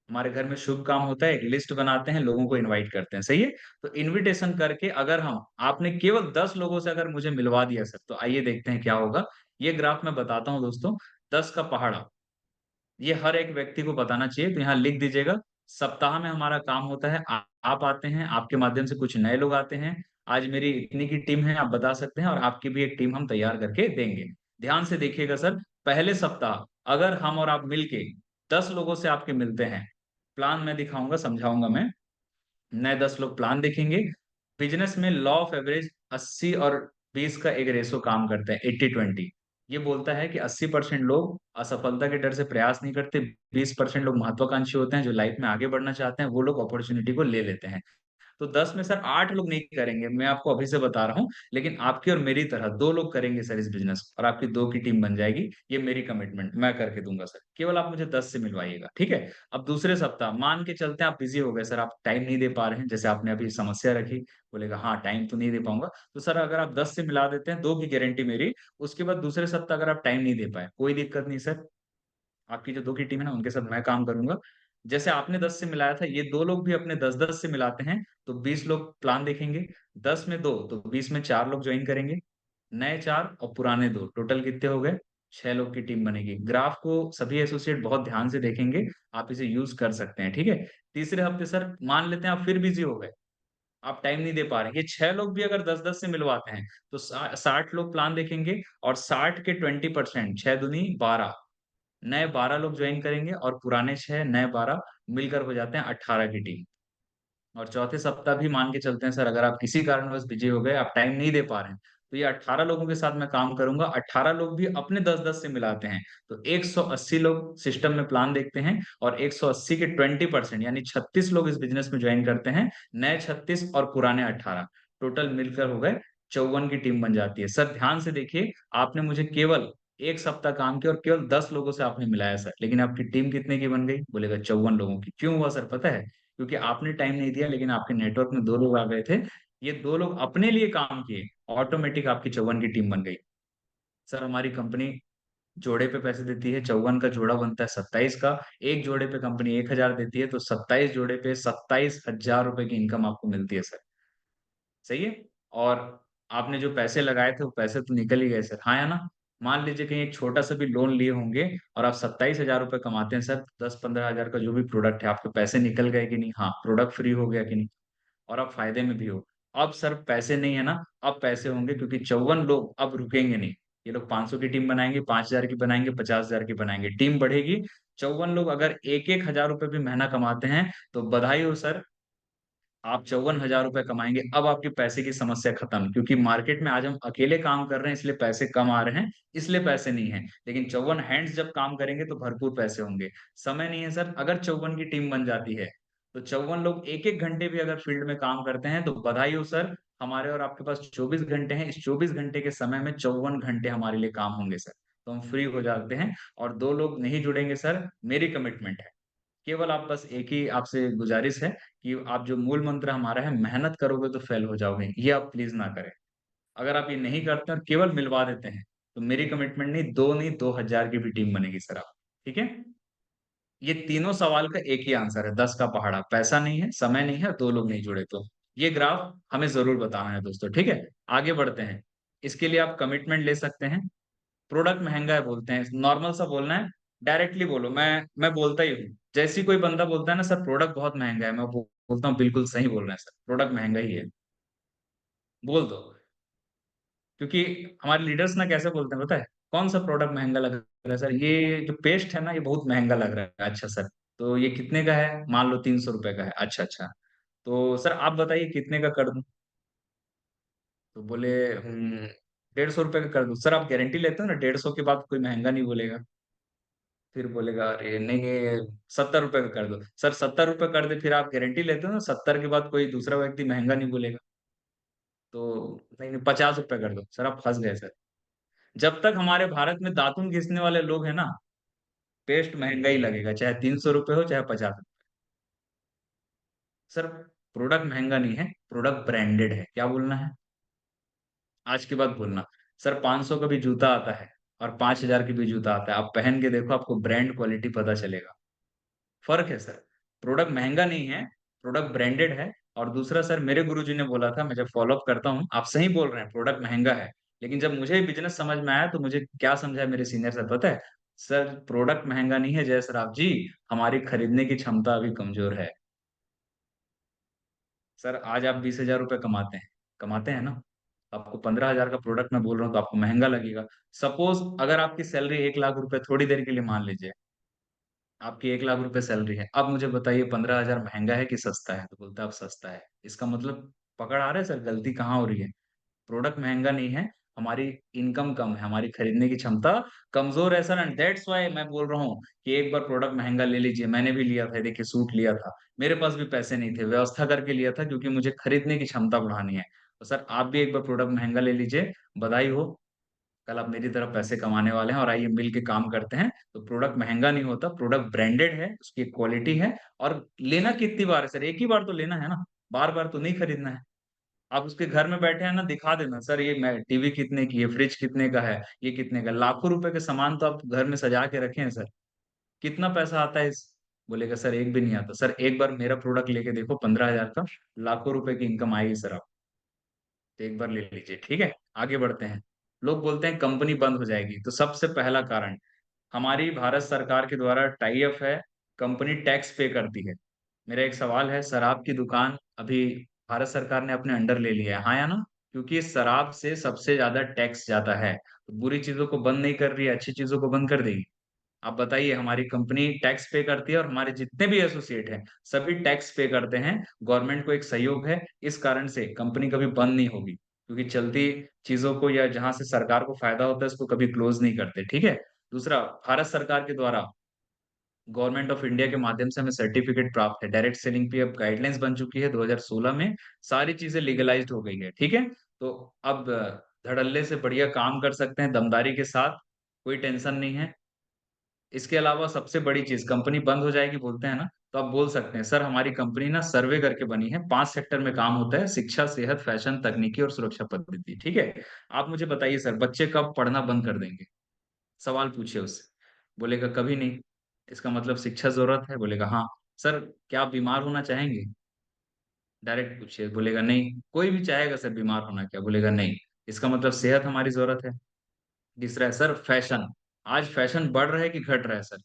हमारे घर में शुभ काम होता है, एक लिस्ट बनाते हैं, लोगों को इनवाइट करते हैं, सही है। तो इनविटेशन करके अगर हम, आपने केवल 10 लोगों से अगर मुझे मिलवा दिया सर, तो आइए देखते हैं क्या होगा। ये ग्राफ मैं बताता हूँ दोस्तों, 10 का पहाड़ा, ये हर एक व्यक्ति को बताना चाहिए, तो यहाँ लिख दीजिएगा। सप्ताह में हमारा काम होता है, आप आते हैं, आपके माध्यम से कुछ नए लोग आते हैं। आज मेरी इतनी की टीम है, आप बता सकते हैं, और आपकी भी एक टीम हम तैयार करके देंगे। ध्यान से देखिएगा सर, पहले सप्ताह अगर हम और आप मिलके 10 लोगों से आपके मिलते हैं, प्लान मैं दिखाऊंगा, समझाऊंगा मैं, नए 10 लोग प्लान देखेंगे। बिजनेस में लॉ ऑफ एवरेज 80 और 20 का एक रेशो काम करता है, 80-20। ये बोलता है कि 80% लोग असफलता के डर से प्रयास नहीं करते, 20% लोग महत्वाकांक्षी होते हैं, जो लाइफ में आगे बढ़ना चाहते हैं, वो लोग अपॉर्चुनिटी को ले लेते हैं। तो 10 में सर 8 लोग नहीं करेंगे, मैं आपको अभी से बता रहा हूँ, लेकिन आपकी और मेरी तरह 2 लोग करेंगे सर इस बिजनेस को, और आपकी 2 की टीम बन जाएगी। ये मेरी कमिटमेंट, मैं करके दूंगा सर, केवल आप मुझे 10 से मिलवाइएगा, ठीक है। अब दूसरे सप्ताह मान के चलते हैं आप बिजी हो गए सर, आप टाइम नहीं दे पा रहे हैं, जैसे आपने अभी समस्या रखी, बोलेगा हाँ टाइम तो नहीं दे पाऊंगा, तो सर अगर आप 10 से मिला देते हैं, 2 की गारंटी मेरी। उसके बाद दूसरे सप्ताह अगर आप टाइम नहीं दे पाए, कोई दिक्कत नहीं सर, आपकी जो 2 की टीम है ना, उनके साथ मैं काम करूंगा। जैसे आपने 10 से मिलाया था, ये 2 लोग भी अपने 10-10 से मिलाते हैं, तो 20 लोग प्लान देखेंगे। 10 में 2 तो 20 में 4 लोग ज्वाइन करेंगे, नए 4 और पुराने 2, टोटल कितने हो गए? 6 लोग की टीम बनेगी। ग्राफ को सभी एसोसिएट बहुत ध्यान से देखेंगे, आप इसे यूज कर सकते हैं, ठीक है। तीसरे हफ्ते सर मान लेते हैं आप फिर बिजी हो गए, आप टाइम नहीं दे पा रहे हैं, ये 6 लोग भी अगर 10-10 से मिलवाते हैं, तो 60 लोग प्लान देखेंगे, और 60 के 20%, 6 दूनी 12, नए 12 लोग ज्वाइन करेंगे, और पुराने 6 नए 12 मिलकर हो जाते हैं 18 की टीम। और चौथे सप्ताह भी मान के चलते हैं सर, अगर आप किसी कारणवश बिजी हो गए, आप टाइम नहीं दे पा रहे हैं, तो ये 18 लोगों के साथ मैं काम करूंगा। 18 लोग भी अपने 10-10 से मिलाते हैं, तो 180 लोग सिस्टम में प्लान देखते हैं, और 180 के 20% यानी 36 लोग इस बिजनेस में ज्वाइन करते हैं, नए 36 और पुराने 18, टोटल मिलकर हो गए 54 की टीम बन जाती है। सर ध्यान से देखिए, आपने मुझे केवल एक सप्ताह काम किया, और केवल 10 लोगों से आपने मिलाया सर, लेकिन आपकी टीम कितने की बन गई? बोलेगा 54 लोगों की। क्यों हुआ सर पता है? क्योंकि आपने टाइम नहीं दिया, लेकिन आपके नेटवर्क में 2 लोग आ गए थे, ये 2 लोग अपने लिए काम किए, ऑटोमेटिक आपकी 54 की टीम बन गई। सर हमारी कंपनी जोड़े पे पैसे देती है, 54 का जोड़ा बनता है 27 का, एक जोड़े पे कंपनी 1000 देती है, तो 27 जोड़े पे 27,000 रुपए की इनकम आपको मिलती है सर, सही है। और आपने जो पैसे लगाए थे, वो पैसे तो निकल ही गए सर, हाँ या ना? मान लीजिए कहीं एक छोटा सा भी लोन लिए होंगे, और आप 27,000 रुपए कमाते हैं सर, 10-15 हजार का जो भी प्रोडक्ट है, आपके पैसे निकल गए कि नहीं? हाँ, प्रोडक्ट फ्री हो गया कि नहीं? और आप फायदे में भी हो। अब सर पैसे नहीं है ना, अब पैसे होंगे, क्योंकि 54 लोग अब रुकेंगे नहीं। ये लोग 500 की टीम बनाएंगे, 5,000 की बनाएंगे, 50,000 की बनाएंगे, टीम बढ़ेगी। 54 लोग अगर एक एक हजार रुपए भी महीना कमाते हैं, तो बधाई हो सर, आप 54,000 रुपए कमाएंगे। अब आपकी पैसे की समस्या खत्म, क्योंकि मार्केट में आज हम अकेले काम कर रहे हैं, इसलिए पैसे कम आ रहे हैं, इसलिए पैसे नहीं है। लेकिन 54 हैंड्स जब काम करेंगे, तो भरपूर पैसे होंगे। समय नहीं है सर, अगर 54 की टीम बन जाती है, तो 54 लोग एक एक घंटे भी अगर फील्ड में काम करते हैं, तो बधाई हो सर, हमारे और आपके पास 24 घंटे हैं। इस 24 घंटे के समय में 54 घंटे हमारे लिए काम होंगे सर, तो हम फ्री हो जाते हैं। और 2 लोग नहीं जुड़ेंगे सर, मेरी कमिटमेंट है। केवल आप बस एक ही आपसे गुजारिश है, कि आप जो मूल मंत्र हमारा है, मेहनत करोगे तो फेल हो जाओगे, ये आप प्लीज ना करें। अगर आप ये नहीं करते और केवल मिलवा देते हैं, तो मेरी कमिटमेंट नहीं, 2 नहीं, 2,000 की भी टीम बनेगी सर आप, ठीक है। ये तीनों सवाल का एक ही आंसर है, 10 का पहाड़ा, पैसा नहीं है, समय नहीं है, 2 लोग नहीं जुड़े, तो ये ग्राफ हमें जरूर बताना है दोस्तों, ठीक है। आगे बढ़ते हैं। इसके लिए आप कमिटमेंट ले सकते हैं। प्रोडक्ट महंगा है बोलते हैं, नॉर्मल सा बोलना है, डायरेक्टली बोलो। मैं बोलता ही हूँ, जैसी कोई बंदा बोलता है ना सर प्रोडक्ट बहुत महंगा है, मैं बोलता हूँ बिल्कुल सही बोल रहे हैं सर, प्रोडक्ट महंगा ही है, बोल दो। क्योंकि हमारे लीडर्स ना कैसे बोलते हैं पता है? कौन सा प्रोडक्ट महंगा लग रहा है सर? ये जो पेस्ट है ना, ये बहुत महंगा लग रहा है। अच्छा सर, तो ये कितने का है? मान लो 300 रुपए का है। अच्छा अच्छा, तो सर आप बताइए कितने का कर दूं? तो बोले 150 रुपए का कर दूं। सर आप गारंटी लेते हो ना, 150 के बाद कोई महंगा नहीं बोलेगा। फिर बोलेगा अरे नहीं ये 70 रुपए का कर दो। सर 70 रुपए कर दे, फिर आप गारंटी लेते हो ना 70 के बाद कोई दूसरा व्यक्ति महंगा नहीं बोलेगा। तो नहीं नहीं, 50 रुपए कर दो। सर आप फंस गए सर। जब तक हमारे भारत में दातुन घिसने वाले लोग हैं ना, पेस्ट महंगा ही लगेगा, चाहे 300 रुपए हो, चाहे 50 रुपए। सर प्रोडक्ट महंगा नहीं है, प्रोडक्ट ब्रांडेड है, क्या बोलना है? आज के बाद बोलना। सर 500 का भी जूता आता है और 5,000 की भी जूता आता है, आप पहन के देखो, आपको ब्रांड क्वालिटी पता चलेगा। फर्क है सर। प्रोडक्ट महंगा नहीं है, प्रोडक्ट ब्रांडेड है। और दूसरा सर, मेरे गुरुजी ने बोला था, मैं जब फॉलो अप करता हूँ, आप सही बोल रहे हैं, प्रोडक्ट महंगा है, लेकिन जब मुझे बिजनेस समझ में आया तो मुझे क्या समझाया मेरे सीनियर सर पता है? सर प्रोडक्ट महंगा नहीं है जय सराफ जी, हमारी खरीदने की क्षमता अभी कमजोर है। सर आज आप 20,000 रुपये कमाते हैं ना, आपको 15,000 का प्रोडक्ट मैं बोल रहा हूँ तो आपको महंगा लगेगा। सपोज अगर आपकी सैलरी 1 लाख रुपए थोड़ी देर के लिए मान लीजिए, आपकी 1 लाख रुपए सैलरी है, अब मुझे बताइए 15,000 महंगा है कि सस्ता है? तो बोलता है अब सस्ता है। इसका मतलब पकड़ आ रहा है सर, गलती कहाँ हो रही है? प्रोडक्ट महंगा नहीं है, हमारी इनकम कम है, हमारी खरीदने की क्षमता कमजोर है सर। एंड दैट्स व्हाई मैं बोल रहा हूँ कि एक बार प्रोडक्ट महंगा ले लीजिए। मैंने भी लिया था, देखिए सूट लिया था, मेरे पास भी पैसे नहीं थे, व्यवस्था करके लिया था क्योंकि मुझे खरीदने की क्षमता बढ़ानी है। तो सर आप भी एक बार प्रोडक्ट महंगा ले लीजिए, बधाई हो, कल आप मेरी तरफ पैसे कमाने वाले हैं, और आइए मिल के काम करते हैं। तो प्रोडक्ट महंगा नहीं होता, प्रोडक्ट ब्रांडेड है, उसकी क्वालिटी है। और लेना कितनी बार है सर? एक ही बार तो लेना है ना, बार बार तो नहीं खरीदना है। आप उसके घर में बैठे हैं ना, दिखा देना सर ये मैं टीवी कितने की है, फ्रिज कितने का है, ये कितने का। लाखों रुपए के सामान तो आप घर में सजा के रखे हैं सर, कितना पैसा आता है इस? बोलेगा सर एक भी नहीं आता। सर एक बार मेरा प्रोडक्ट लेके देखो, 15,000 का, लाखों रुपए की इनकम आएगी सर आप। तो एक बार ले लीजिए, ठीक है। आगे बढ़ते हैं। लोग बोलते हैं कंपनी बंद हो जाएगी, तो सबसे पहला कारण, हमारी भारत सरकार के द्वारा टाई अप है, कंपनी टैक्स पे करती है। मेरा एक सवाल है, शराब की दुकान अभी भारत सरकार ने अपने अंडर ले लिया है, हाँ या ना? क्योंकि शराब से सबसे ज्यादा टैक्स जाता है, तो बुरी चीजों को बंद नहीं कर रही है, अच्छी चीजों को बंद कर देगी? आप बताइए, हमारी कंपनी टैक्स पे करती है और हमारे जितने भी एसोसिएट हैं सभी टैक्स पे करते हैं। गवर्नमेंट को एक सहयोग है, इस कारण से कंपनी कभी बंद नहीं होगी, क्योंकि चलती चीजों को या जहां से सरकार को फायदा होता है उसको कभी क्लोज नहीं करते, ठीक है। दूसरा, भारत सरकार के द्वारा गवर्नमेंट ऑफ इंडिया के माध्यम से हमें सर्टिफिकेट प्राप्त है, डायरेक्ट सेलिंग की अब गाइडलाइंस बन चुकी है 2016 में, सारी चीजें लीगलाइज्ड हो गई है, ठीक है। तो अब धड़ल्ले से बढ़िया काम कर सकते हैं, दमदारी के साथ, कोई टेंशन नहीं है। इसके अलावा सबसे बड़ी चीज, कंपनी बंद हो जाएगी बोलते हैं ना, तो आप बोल सकते हैं सर हमारी कंपनी ना सर्वे करके बनी है, 5 सेक्टर में काम होता है, शिक्षा, सेहत, फैशन, तकनीकी और सुरक्षा पद्धति, ठीक है। आप मुझे बताइए सर, बच्चे कब पढ़ना बंद कर देंगे? सवाल पूछिए उससे। बोलेगा कभी नहीं। इसका मतलब शिक्षा जरूरत है? बोलेगा हाँ। सर क्या आप बीमार होना चाहेंगे? डायरेक्ट पूछिए, बोलेगा नहीं। कोई भी चाहेगा सर बीमार होना क्या? बोलेगा नहीं। इसका मतलब सेहत हमारी जरूरत है। तीसरा है सर फैशन, आज फैशन बढ़ रहा है कि घट रहा है सर?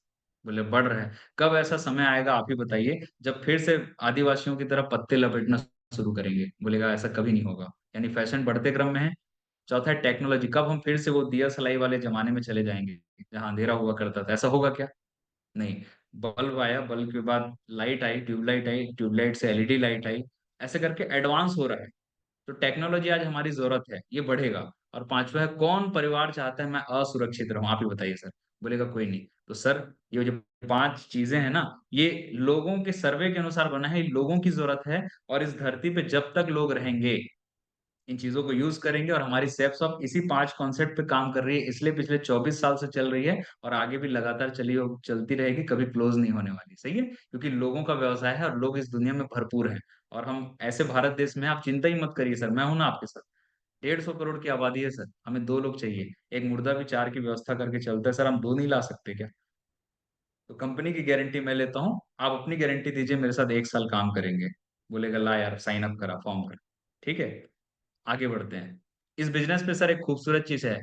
बोले बढ़ रहा है। कब ऐसा समय आएगा आप ही बताइए जब फिर से आदिवासियों की तरह पत्ते लपेटना शुरू करेंगे? बोलेगा ऐसा कभी नहीं होगा। यानी फैशन बढ़ते क्रम में है। चौथा है टेक्नोलॉजी, कब हम फिर से वो दिया सलाई वाले जमाने में चले जाएंगे जहां अंधेरा हुआ करता था? ऐसा होगा क्या? नहीं। बल्ब आया, बल्ब के बाद लाइट आई, ट्यूबलाइट आई, ट्यूबलाइट से एलईडी लाइट आई, ऐसे करके एडवांस हो रहा है। तो टेक्नोलॉजी आज हमारी जरूरत है, ये बढ़ेगा। और पांचवा है, कौन परिवार चाहता है मैं असुरक्षित रहूं? आप ही बताइए सर। बोलेगा कोई नहीं। तो सर ये जो 5 चीजें हैं ना, ये लोगों के सर्वे के अनुसार बना है, ये लोगों की जरूरत है। और इस धरती पे जब तक लोग रहेंगे इन चीजों को यूज करेंगे, और हमारी सेफ शॉप इसी 5 कॉन्सेप्ट पे काम कर रही है, इसलिए पिछले 24 साल से चल रही है और आगे भी लगातार चलती रहेगी, कभी क्लोज नहीं होने वाली, सही है। क्योंकि लोगों का व्यवसाय है और लोग इस दुनिया में भरपूर हैं। और हम ऐसे भारत देश में हैं, आप चिंता ही मत करिए सर, मैं हूं ना आपके साथ। 150 करोड़ की आबादी है सर, हमें 2 लोग चाहिए, एक मुर्दा भी 4 की व्यवस्था करके चलता है सर, हम दो नहीं ला सकते क्या? तो कंपनी की गारंटी मैं लेता हूँ, आप अपनी गारंटी दीजिए, मेरे साथ 1 साल काम करेंगे। बोलेगा ला यार, साइन अप करा, फॉर्म कर। ठीक है। आगे बढ़ते हैं। इस बिजनेस पे सर एक खूबसूरत चीज है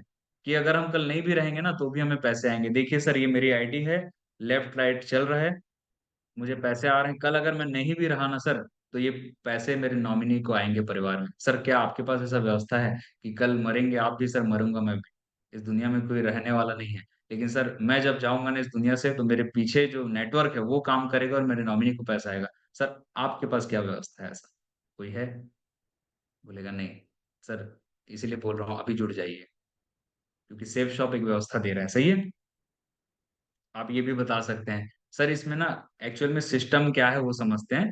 कि अगर हम कल नहीं भी रहेंगे ना तो भी हमें पैसे आएंगे। देखिए सर, ये मेरी आईडी है, लेफ्ट राइट चल रहा है, मुझे पैसे आ रहे हैं। कल अगर मैं नहीं भी रहा ना सर, तो ये पैसे मेरे नॉमिनी को आएंगे परिवार में। सर क्या आपके पास ऐसा व्यवस्था है कि कल मरेंगे आप भी, सर मरूंगा मैं भी? इस दुनिया में कोई रहने वाला नहीं है, लेकिन सर मैं जब जाऊंगा ना इस दुनिया से तो मेरे पीछे जो नेटवर्क है वो काम करेगा और मेरे नॉमिनी को पैसा आएगा। सर आपके पास क्या व्यवस्था है, ऐसा कोई है? बोलेगा नहीं। सर इसीलिए बोल रहा हूँ अभी जुड़ जाइए, क्योंकि सेफ शॉप एक व्यवस्था दे रहा है, सही है। आप ये भी बता सकते हैं सर, इसमें ना एक्चुअल में सिस्टम क्या है वो समझते हैं।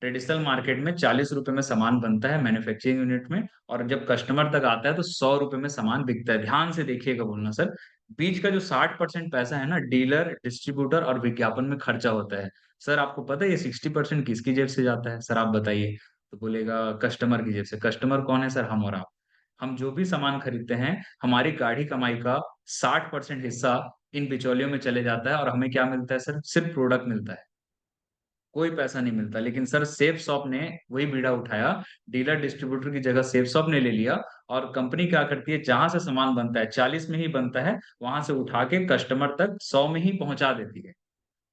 ट्रेडिशनल मार्केट में 40 रुपए में सामान बनता है मैन्युफैक्चरिंग यूनिट में, और जब कस्टमर तक आता है तो 100 रुपए में सामान बिकता है। ध्यान से देखिएगा बोलना सर, बीच का जो 60% पैसा है ना, डीलर, डिस्ट्रीब्यूटर और विज्ञापन में खर्चा होता है। सर आपको पता है ये 60% किसकी जेब से जाता है? सर आप बताइए। तो बोलेगा कस्टमर की जेब से। कस्टमर कौन है सर? हम और आप। हम जो भी सामान खरीदते हैं, हमारी गाढ़ी कमाई का 60% हिस्सा इन बिचौलियों में चले जाता है, और हमें क्या मिलता है सर? सिर्फ प्रोडक्ट मिलता है, कोई पैसा नहीं मिलता। लेकिन सर सेफ शॉप ने वही बीड़ा उठाया, डीलर डिस्ट्रीब्यूटर की जगह सेफ शॉप ने ले लिया। और कंपनी क्या करती है, जहां से सामान बनता है 40 में ही बनता है, वहां से उठा के कस्टमर तक 100 में ही पहुंचा देती है।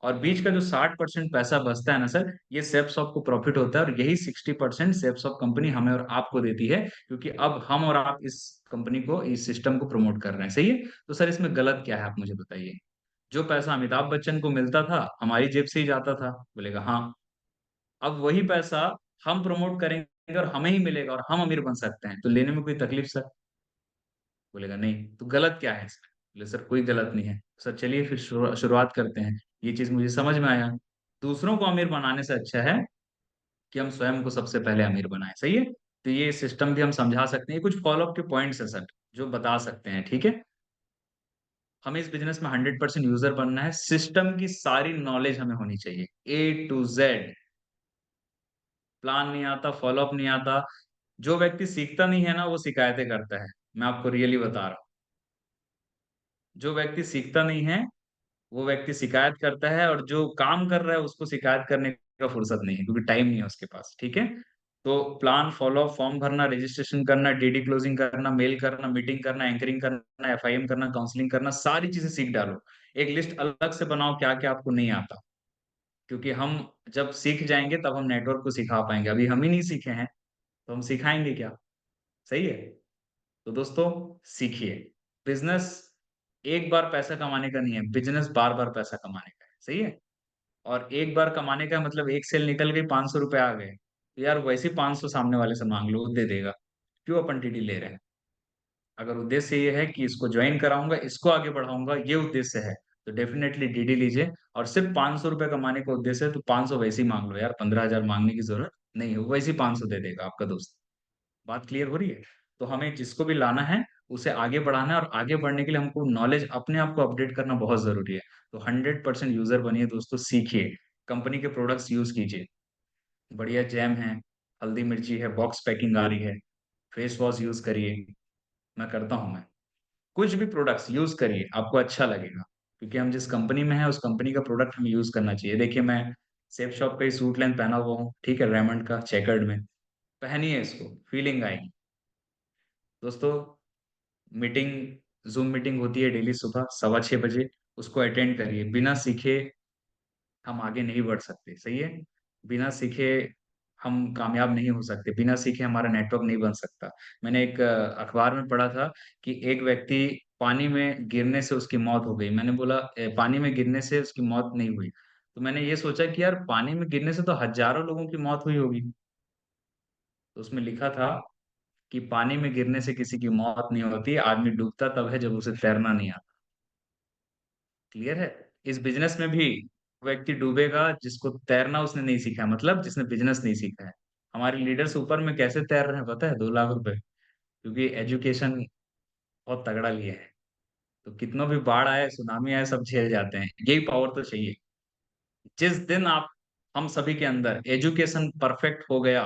और बीच का जो 60% पैसा बचता है ना सर, ये सेफ शॉप को प्रॉफिट होता है, और यही 60% सेफ शॉप कंपनी हमें और आपको देती है, क्योंकि अब हम और आप इस कंपनी को, इस सिस्टम को प्रमोट कर रहे हैं। सही है? तो सर इसमें गलत क्या है, आप मुझे बताइए। जो पैसा अमिताभ बच्चन को मिलता था, हमारी जेब से ही जाता था? बोलेगा हाँ। अब वही पैसा हम प्रमोट करेंगे और हमें ही मिलेगा, और हम अमीर बन सकते हैं, तो लेने में कोई तकलीफ सर? बोलेगा नहीं। तो गलत क्या है इसमें? बोले सर कोई गलत नहीं है। सर चलिए फिर शुरुआत करते हैं। ये चीज मुझे समझ में आया, दूसरों को अमीर बनाने से अच्छा है कि हम स्वयं को सबसे पहले अमीर बनाएं। सही है? तो ये सिस्टम भी हम समझा सकते हैं, कुछ फॉलोअप के पॉइंट्स है सर जो बता सकते हैं, ठीक है? हमें इस बिजनेस में 100% यूजर बनना है, सिस्टम की सारी नॉलेज हमें होनी चाहिए, A to Z। प्लान नहीं आता, फॉलोअप नहीं आता। जो व्यक्ति सीखता नहीं है ना, वो शिकायतें करता है। मैं आपको रियली बता रहा हूँ, जो व्यक्ति सीखता नहीं है वो व्यक्ति शिकायत करता है, और जो काम कर रहा है उसको शिकायत करने का फुर्सत नहीं है, क्योंकि टाइम नहीं है उसके पास। ठीक है? तो प्लान, फॉलो, फॉर्म भरना, रजिस्ट्रेशन करना, डीडी क्लोजिंग करना, मेल करना, मीटिंग करना, एंकरिंग करना, एफआईएम करना, काउंसलिंग करना, सारी चीजें सीख डालो। एक लिस्ट अलग से बनाओ क्या क्या आपको नहीं आता, क्योंकि हम जब सीख जाएंगे तब हम नेटवर्क को सिखा पाएंगे। अभी हम ही नहीं सीखे हैं, तो हम सिखाएंगे क्या? सही है? तो दोस्तों, सीखिए। बिजनेस एक बार पैसा कमाने का नहीं है, बिजनेस बार बार पैसा कमाने का है। सही है? और एक बार कमाने का मतलब, एक सेल निकल गई, 500 रुपए आ गए, तो यार वैसे ही 500 सामने वाले से मांग लो, वो दे देगा। क्यों अपन टीडी ले रहे हैं? अगर उद्देश्य ये है कि इसको ज्वाइन कराऊंगा, इसको आगे बढ़ाऊंगा, ये उद्देश्य है, तो डेफिनेटली डीडी लीजिए। और सिर्फ 500 रुपए कमाने का उद्देश्य है तो 500 वैसे ही मांग लो यार, 15,000 मांगने की जरूरत नहीं है, वो वैसे ही 500 दे देगा आपका दोस्त। बात क्लियर हो रही है? तो हमें जिसको भी लाना है उसे आगे बढ़ाना है, और आगे बढ़ने के लिए हमको नॉलेज, अपने आप को अपडेट करना बहुत जरूरी है। तो 100% यूजर बनिए दोस्तों, सीखिए, कंपनी के प्रोडक्ट्स यूज कीजिए। बढ़िया जैम है, हल्दी मिर्ची है, बॉक्स पैकिंग आ रही है, फेस वॉश यूज करिए। मैं करता हूँ मैं, कुछ भी प्रोडक्ट्स यूज करिए, आपको अच्छा लगेगा, क्योंकि हम जिस कंपनी में है उस कंपनी का प्रोडक्ट हमें यूज करना चाहिए। देखिए मैं सेफ शॉप का ही सूट लेंथ पहना हुआ हूँ, ठीक है, रेमंड का, चेकर्ड में। पहनिए इसको, फीलिंग आएगी दोस्तों। मीटिंग, जूम मीटिंग होती है डेली सुबह 6:15 बजे, उसको अटेंड करिए। बिना सीखे हम आगे नहीं बढ़ सकते। सही है? बिना सीखे हम कामयाब नहीं हो सकते, बिना सीखे हमारा नेटवर्क नहीं बन सकता। मैंने एक अखबार में पढ़ा था कि एक व्यक्ति पानी में गिरने से उसकी मौत हो गई। मैंने बोला पानी में गिरने से उसकी मौत नहीं हुई। तो मैंने ये सोचा कि यार पानी में गिरने से तो हजारों लोगों की मौत हुई होगी। तो उसमें लिखा था कि पानी में गिरने से किसी की मौत नहीं होती, आदमी डूबता तब है जब उसे तैरना नहीं आता। क्लियर है? इस बिजनेस में भी व्यक्ति डूबेगा जिसको तैरना उसने नहीं सीखा है, मतलब जिसने बिजनेस नहीं सीखा है। हमारे लीडर्स ऊपर में कैसे तैर रहे हैं पता है? 2 लाख रुपए, क्योंकि एजुकेशन बहुत तगड़ा लिए है। तो कितना भी बाढ़ आए, सुनामी आए, सब झेल जाते हैं। यही पावर तो चाहिए। जिस दिन आप, हम सभी के अंदर एजुकेशन परफेक्ट हो गया,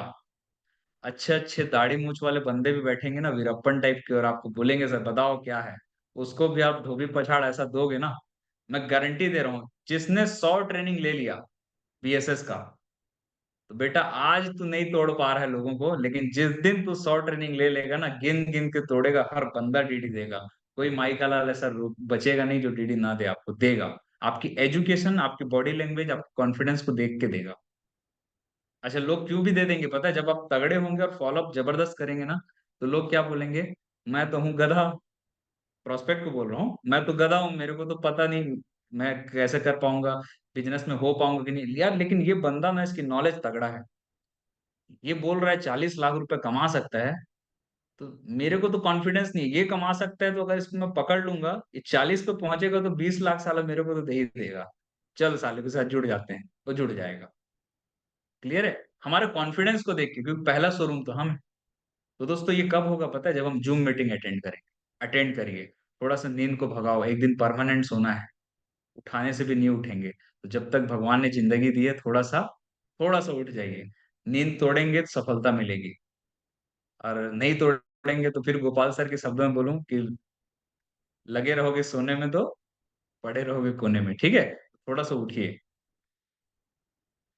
अच्छे अच्छे दाढ़ी मूछ वाले बंदे भी बैठेंगे ना, वीरप्पन टाइप के, और आपको बोलेंगे सर बताओ क्या है, उसको भी आप धोबी पछाड़ ऐसा दोगे ना, मैं गारंटी दे रहा हूँ। जिसने 100 ट्रेनिंग ले लिया बीएसएस का, तो बेटा आज तू नहीं तोड़ पा रहा है लोगों को, लेकिन जिस दिन तू 100 ट्रेनिंग ले लेगा ना, गिन गिन के तोड़ेगा, हर बंदा डीडी देगा। कोई माई का लाल ऐसा बचेगा नहीं जो डीडी ना दे, आपको देगा। आपकी एजुकेशन, आपकी बॉडी लैंग्वेज, आपके कॉन्फिडेंस को देख के देगा। अच्छा, लोग क्यों भी दे देंगे पता है? जब आप तगड़े होंगे और फॉलो अप जबरदस्त करेंगे ना, तो लोग क्या बोलेंगे? मैं तो हूँ गधा। प्रोस्पेक्ट को बोल रहा हूँ, मैं तो गधा हूँ, मेरे को तो पता नहीं मैं कैसे कर पाऊंगा, बिजनेस में हो पाऊंगा कि नहीं यार। लेकिन ये बंदा ना, इसकी नॉलेज तगड़ा है, ये बोल रहा है 40 लाख रुपए कमा सकता है, तो मेरे को तो कॉन्फिडेंस नहीं है ये कमा सकता है। तो अगर इसको मैं पकड़ लूंगा, ये 40 पे पहुंचेगा तो 20 लाख साला मेरे को तो दे ही देगा। चल साले के साथ जुड़ जाते हैं, वो जुड़ जाएगा। क्लियर है? हमारे कॉन्फिडेंस को देख के, क्योंकि पहला शोरूम तो हम। तो दोस्तों ये कब होगा पता है? जब हम जूम मीटिंग अटेंड करेंगे। अटेंड करिए, थोड़ा सा नींद को भगाओ, एक दिन परमानेंट सोना है, उठाने से भी नहीं उठेंगे। तो जब तक भगवान ने जिंदगी दी है, थोड़ा सा उठ जाइए। नींद तोड़ेंगे तो सफलता मिलेगी, और नहीं तोड़ पढ़ेंगे तो फिर गोपाल सर के शब्दों में बोलूं कि लगे रहोगे सोने में तो पड़े रहोगे कोने में, ठीक है? थोड़ा सा उठिए।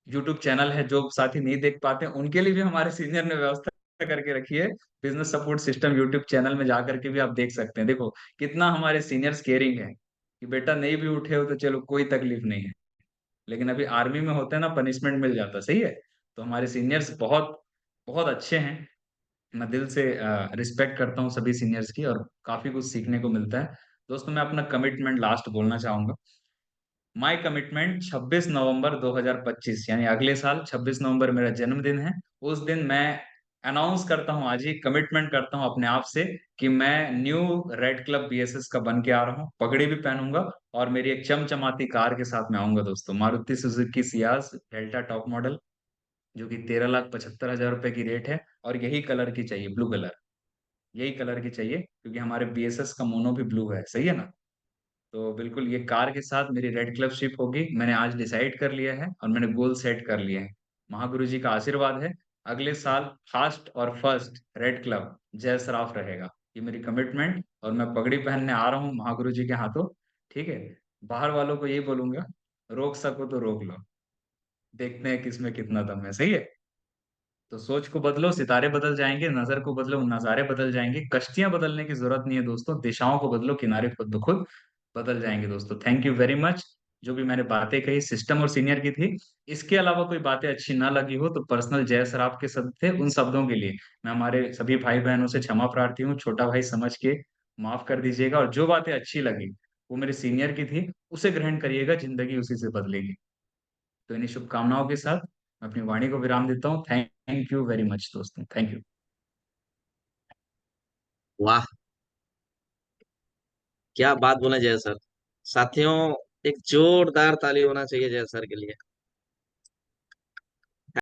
यूट्यूब चैनल है, जो साथी नहीं देख पाते उनके लिए भी हमारे सीनियर ने व्यवस्था करके रखी है। Business support system YouTube channel में जा करके भी आप देख सकते हैं। देखो कितना हमारे सीनियर्स केयरिंग है कि बेटा नहीं भी उठे हो तो चलो कोई तकलीफ नहीं है। लेकिन अभी आर्मी में होते हैं ना, पनिशमेंट मिल जाता, सही है। तो हमारे सीनियर्स बहुत बहुत अच्छे हैं। मैं दिल से रिस्पेक्ट करता हूँ सभी सीनियर्स की, और काफी कुछ सीखने को मिलता है। दोस्तों मैं अपना कमिटमेंट लास्ट बोलना चाहूंगा। माय कमिटमेंट 26 नवंबर 2025, यानी अगले साल 26 नवंबर मेरा जन्मदिन है। उस दिन मैं अनाउंस करता हूँ, आज ही कमिटमेंट करता हूँ अपने आप से कि मैं न्यू रेड क्लब बीएसएस का बन के आ रहा हूँ, पगड़ी भी पहनूंगा, और मेरी एक चमचमाती कार के साथ में आऊंगा दोस्तों, Maruti Suzuki Ciaz delta top model, जो कि 13,75,000 रुपए की रेट है। और यही कलर की चाहिए, ब्लू कलर, यही कलर की चाहिए, क्योंकि हमारे बीएसएस का मोनो भी ब्लू है, सही है ना? तो बिल्कुल ये कार के साथ मेरी रेड क्लब शिप होगी, मैंने आज डिसाइड कर लिया है और मैंने गोल सेट कर लिया है। महागुरु जी का आशीर्वाद है, अगले साल फास्ट और फर्स्ट रेड क्लब जय सराफ रहेगा। ये मेरी कमिटमेंट, और मैं पगड़ी पहनने आ रहा हूँ महागुरु जी के हाथों, ठीक है? बाहर वालों को यही बोलूंगा, रोक सको तो रोक लो, देखते हैं किसमें कितना दम है, सही है? तो सोच को बदलो, सितारे बदल जाएंगे, नजर को बदलो, नजारे बदल जाएंगे। कश्तियां बदलने की जरूरत नहीं है दोस्तों, दिशाओं को बदलो, किनारे खुद ब खुद बदल जाएंगे दोस्तों। Thank you very much. जो भी मैंने बातें कही सिस्टम और सीनियर की थी, इसके अलावा कोई बातें अच्छी ना लगी हो तो पर्सनल जय सर आपके शब्द थे, उन शब्दों के लिए मैं हमारे सभी भाई बहनों से क्षमा प्रार्थी हूँ, छोटा भाई समझ के माफ कर दीजिएगा। और जो बातें अच्छी लगी वो मेरे सीनियर की थी, उसे ग्रहण करिएगा, जिंदगी उसी से बदलेगी। तो इन्हीं शुभकामनाओं के साथ मैं अपनी वाणी को विराम देता हूँ। थैंक यू वेरी मच दोस्तों, थैंक यू। वाह, क्या बात बोले जय सर। साथियों, एक जोरदार ताली होना चाहिए जय सर के लिए।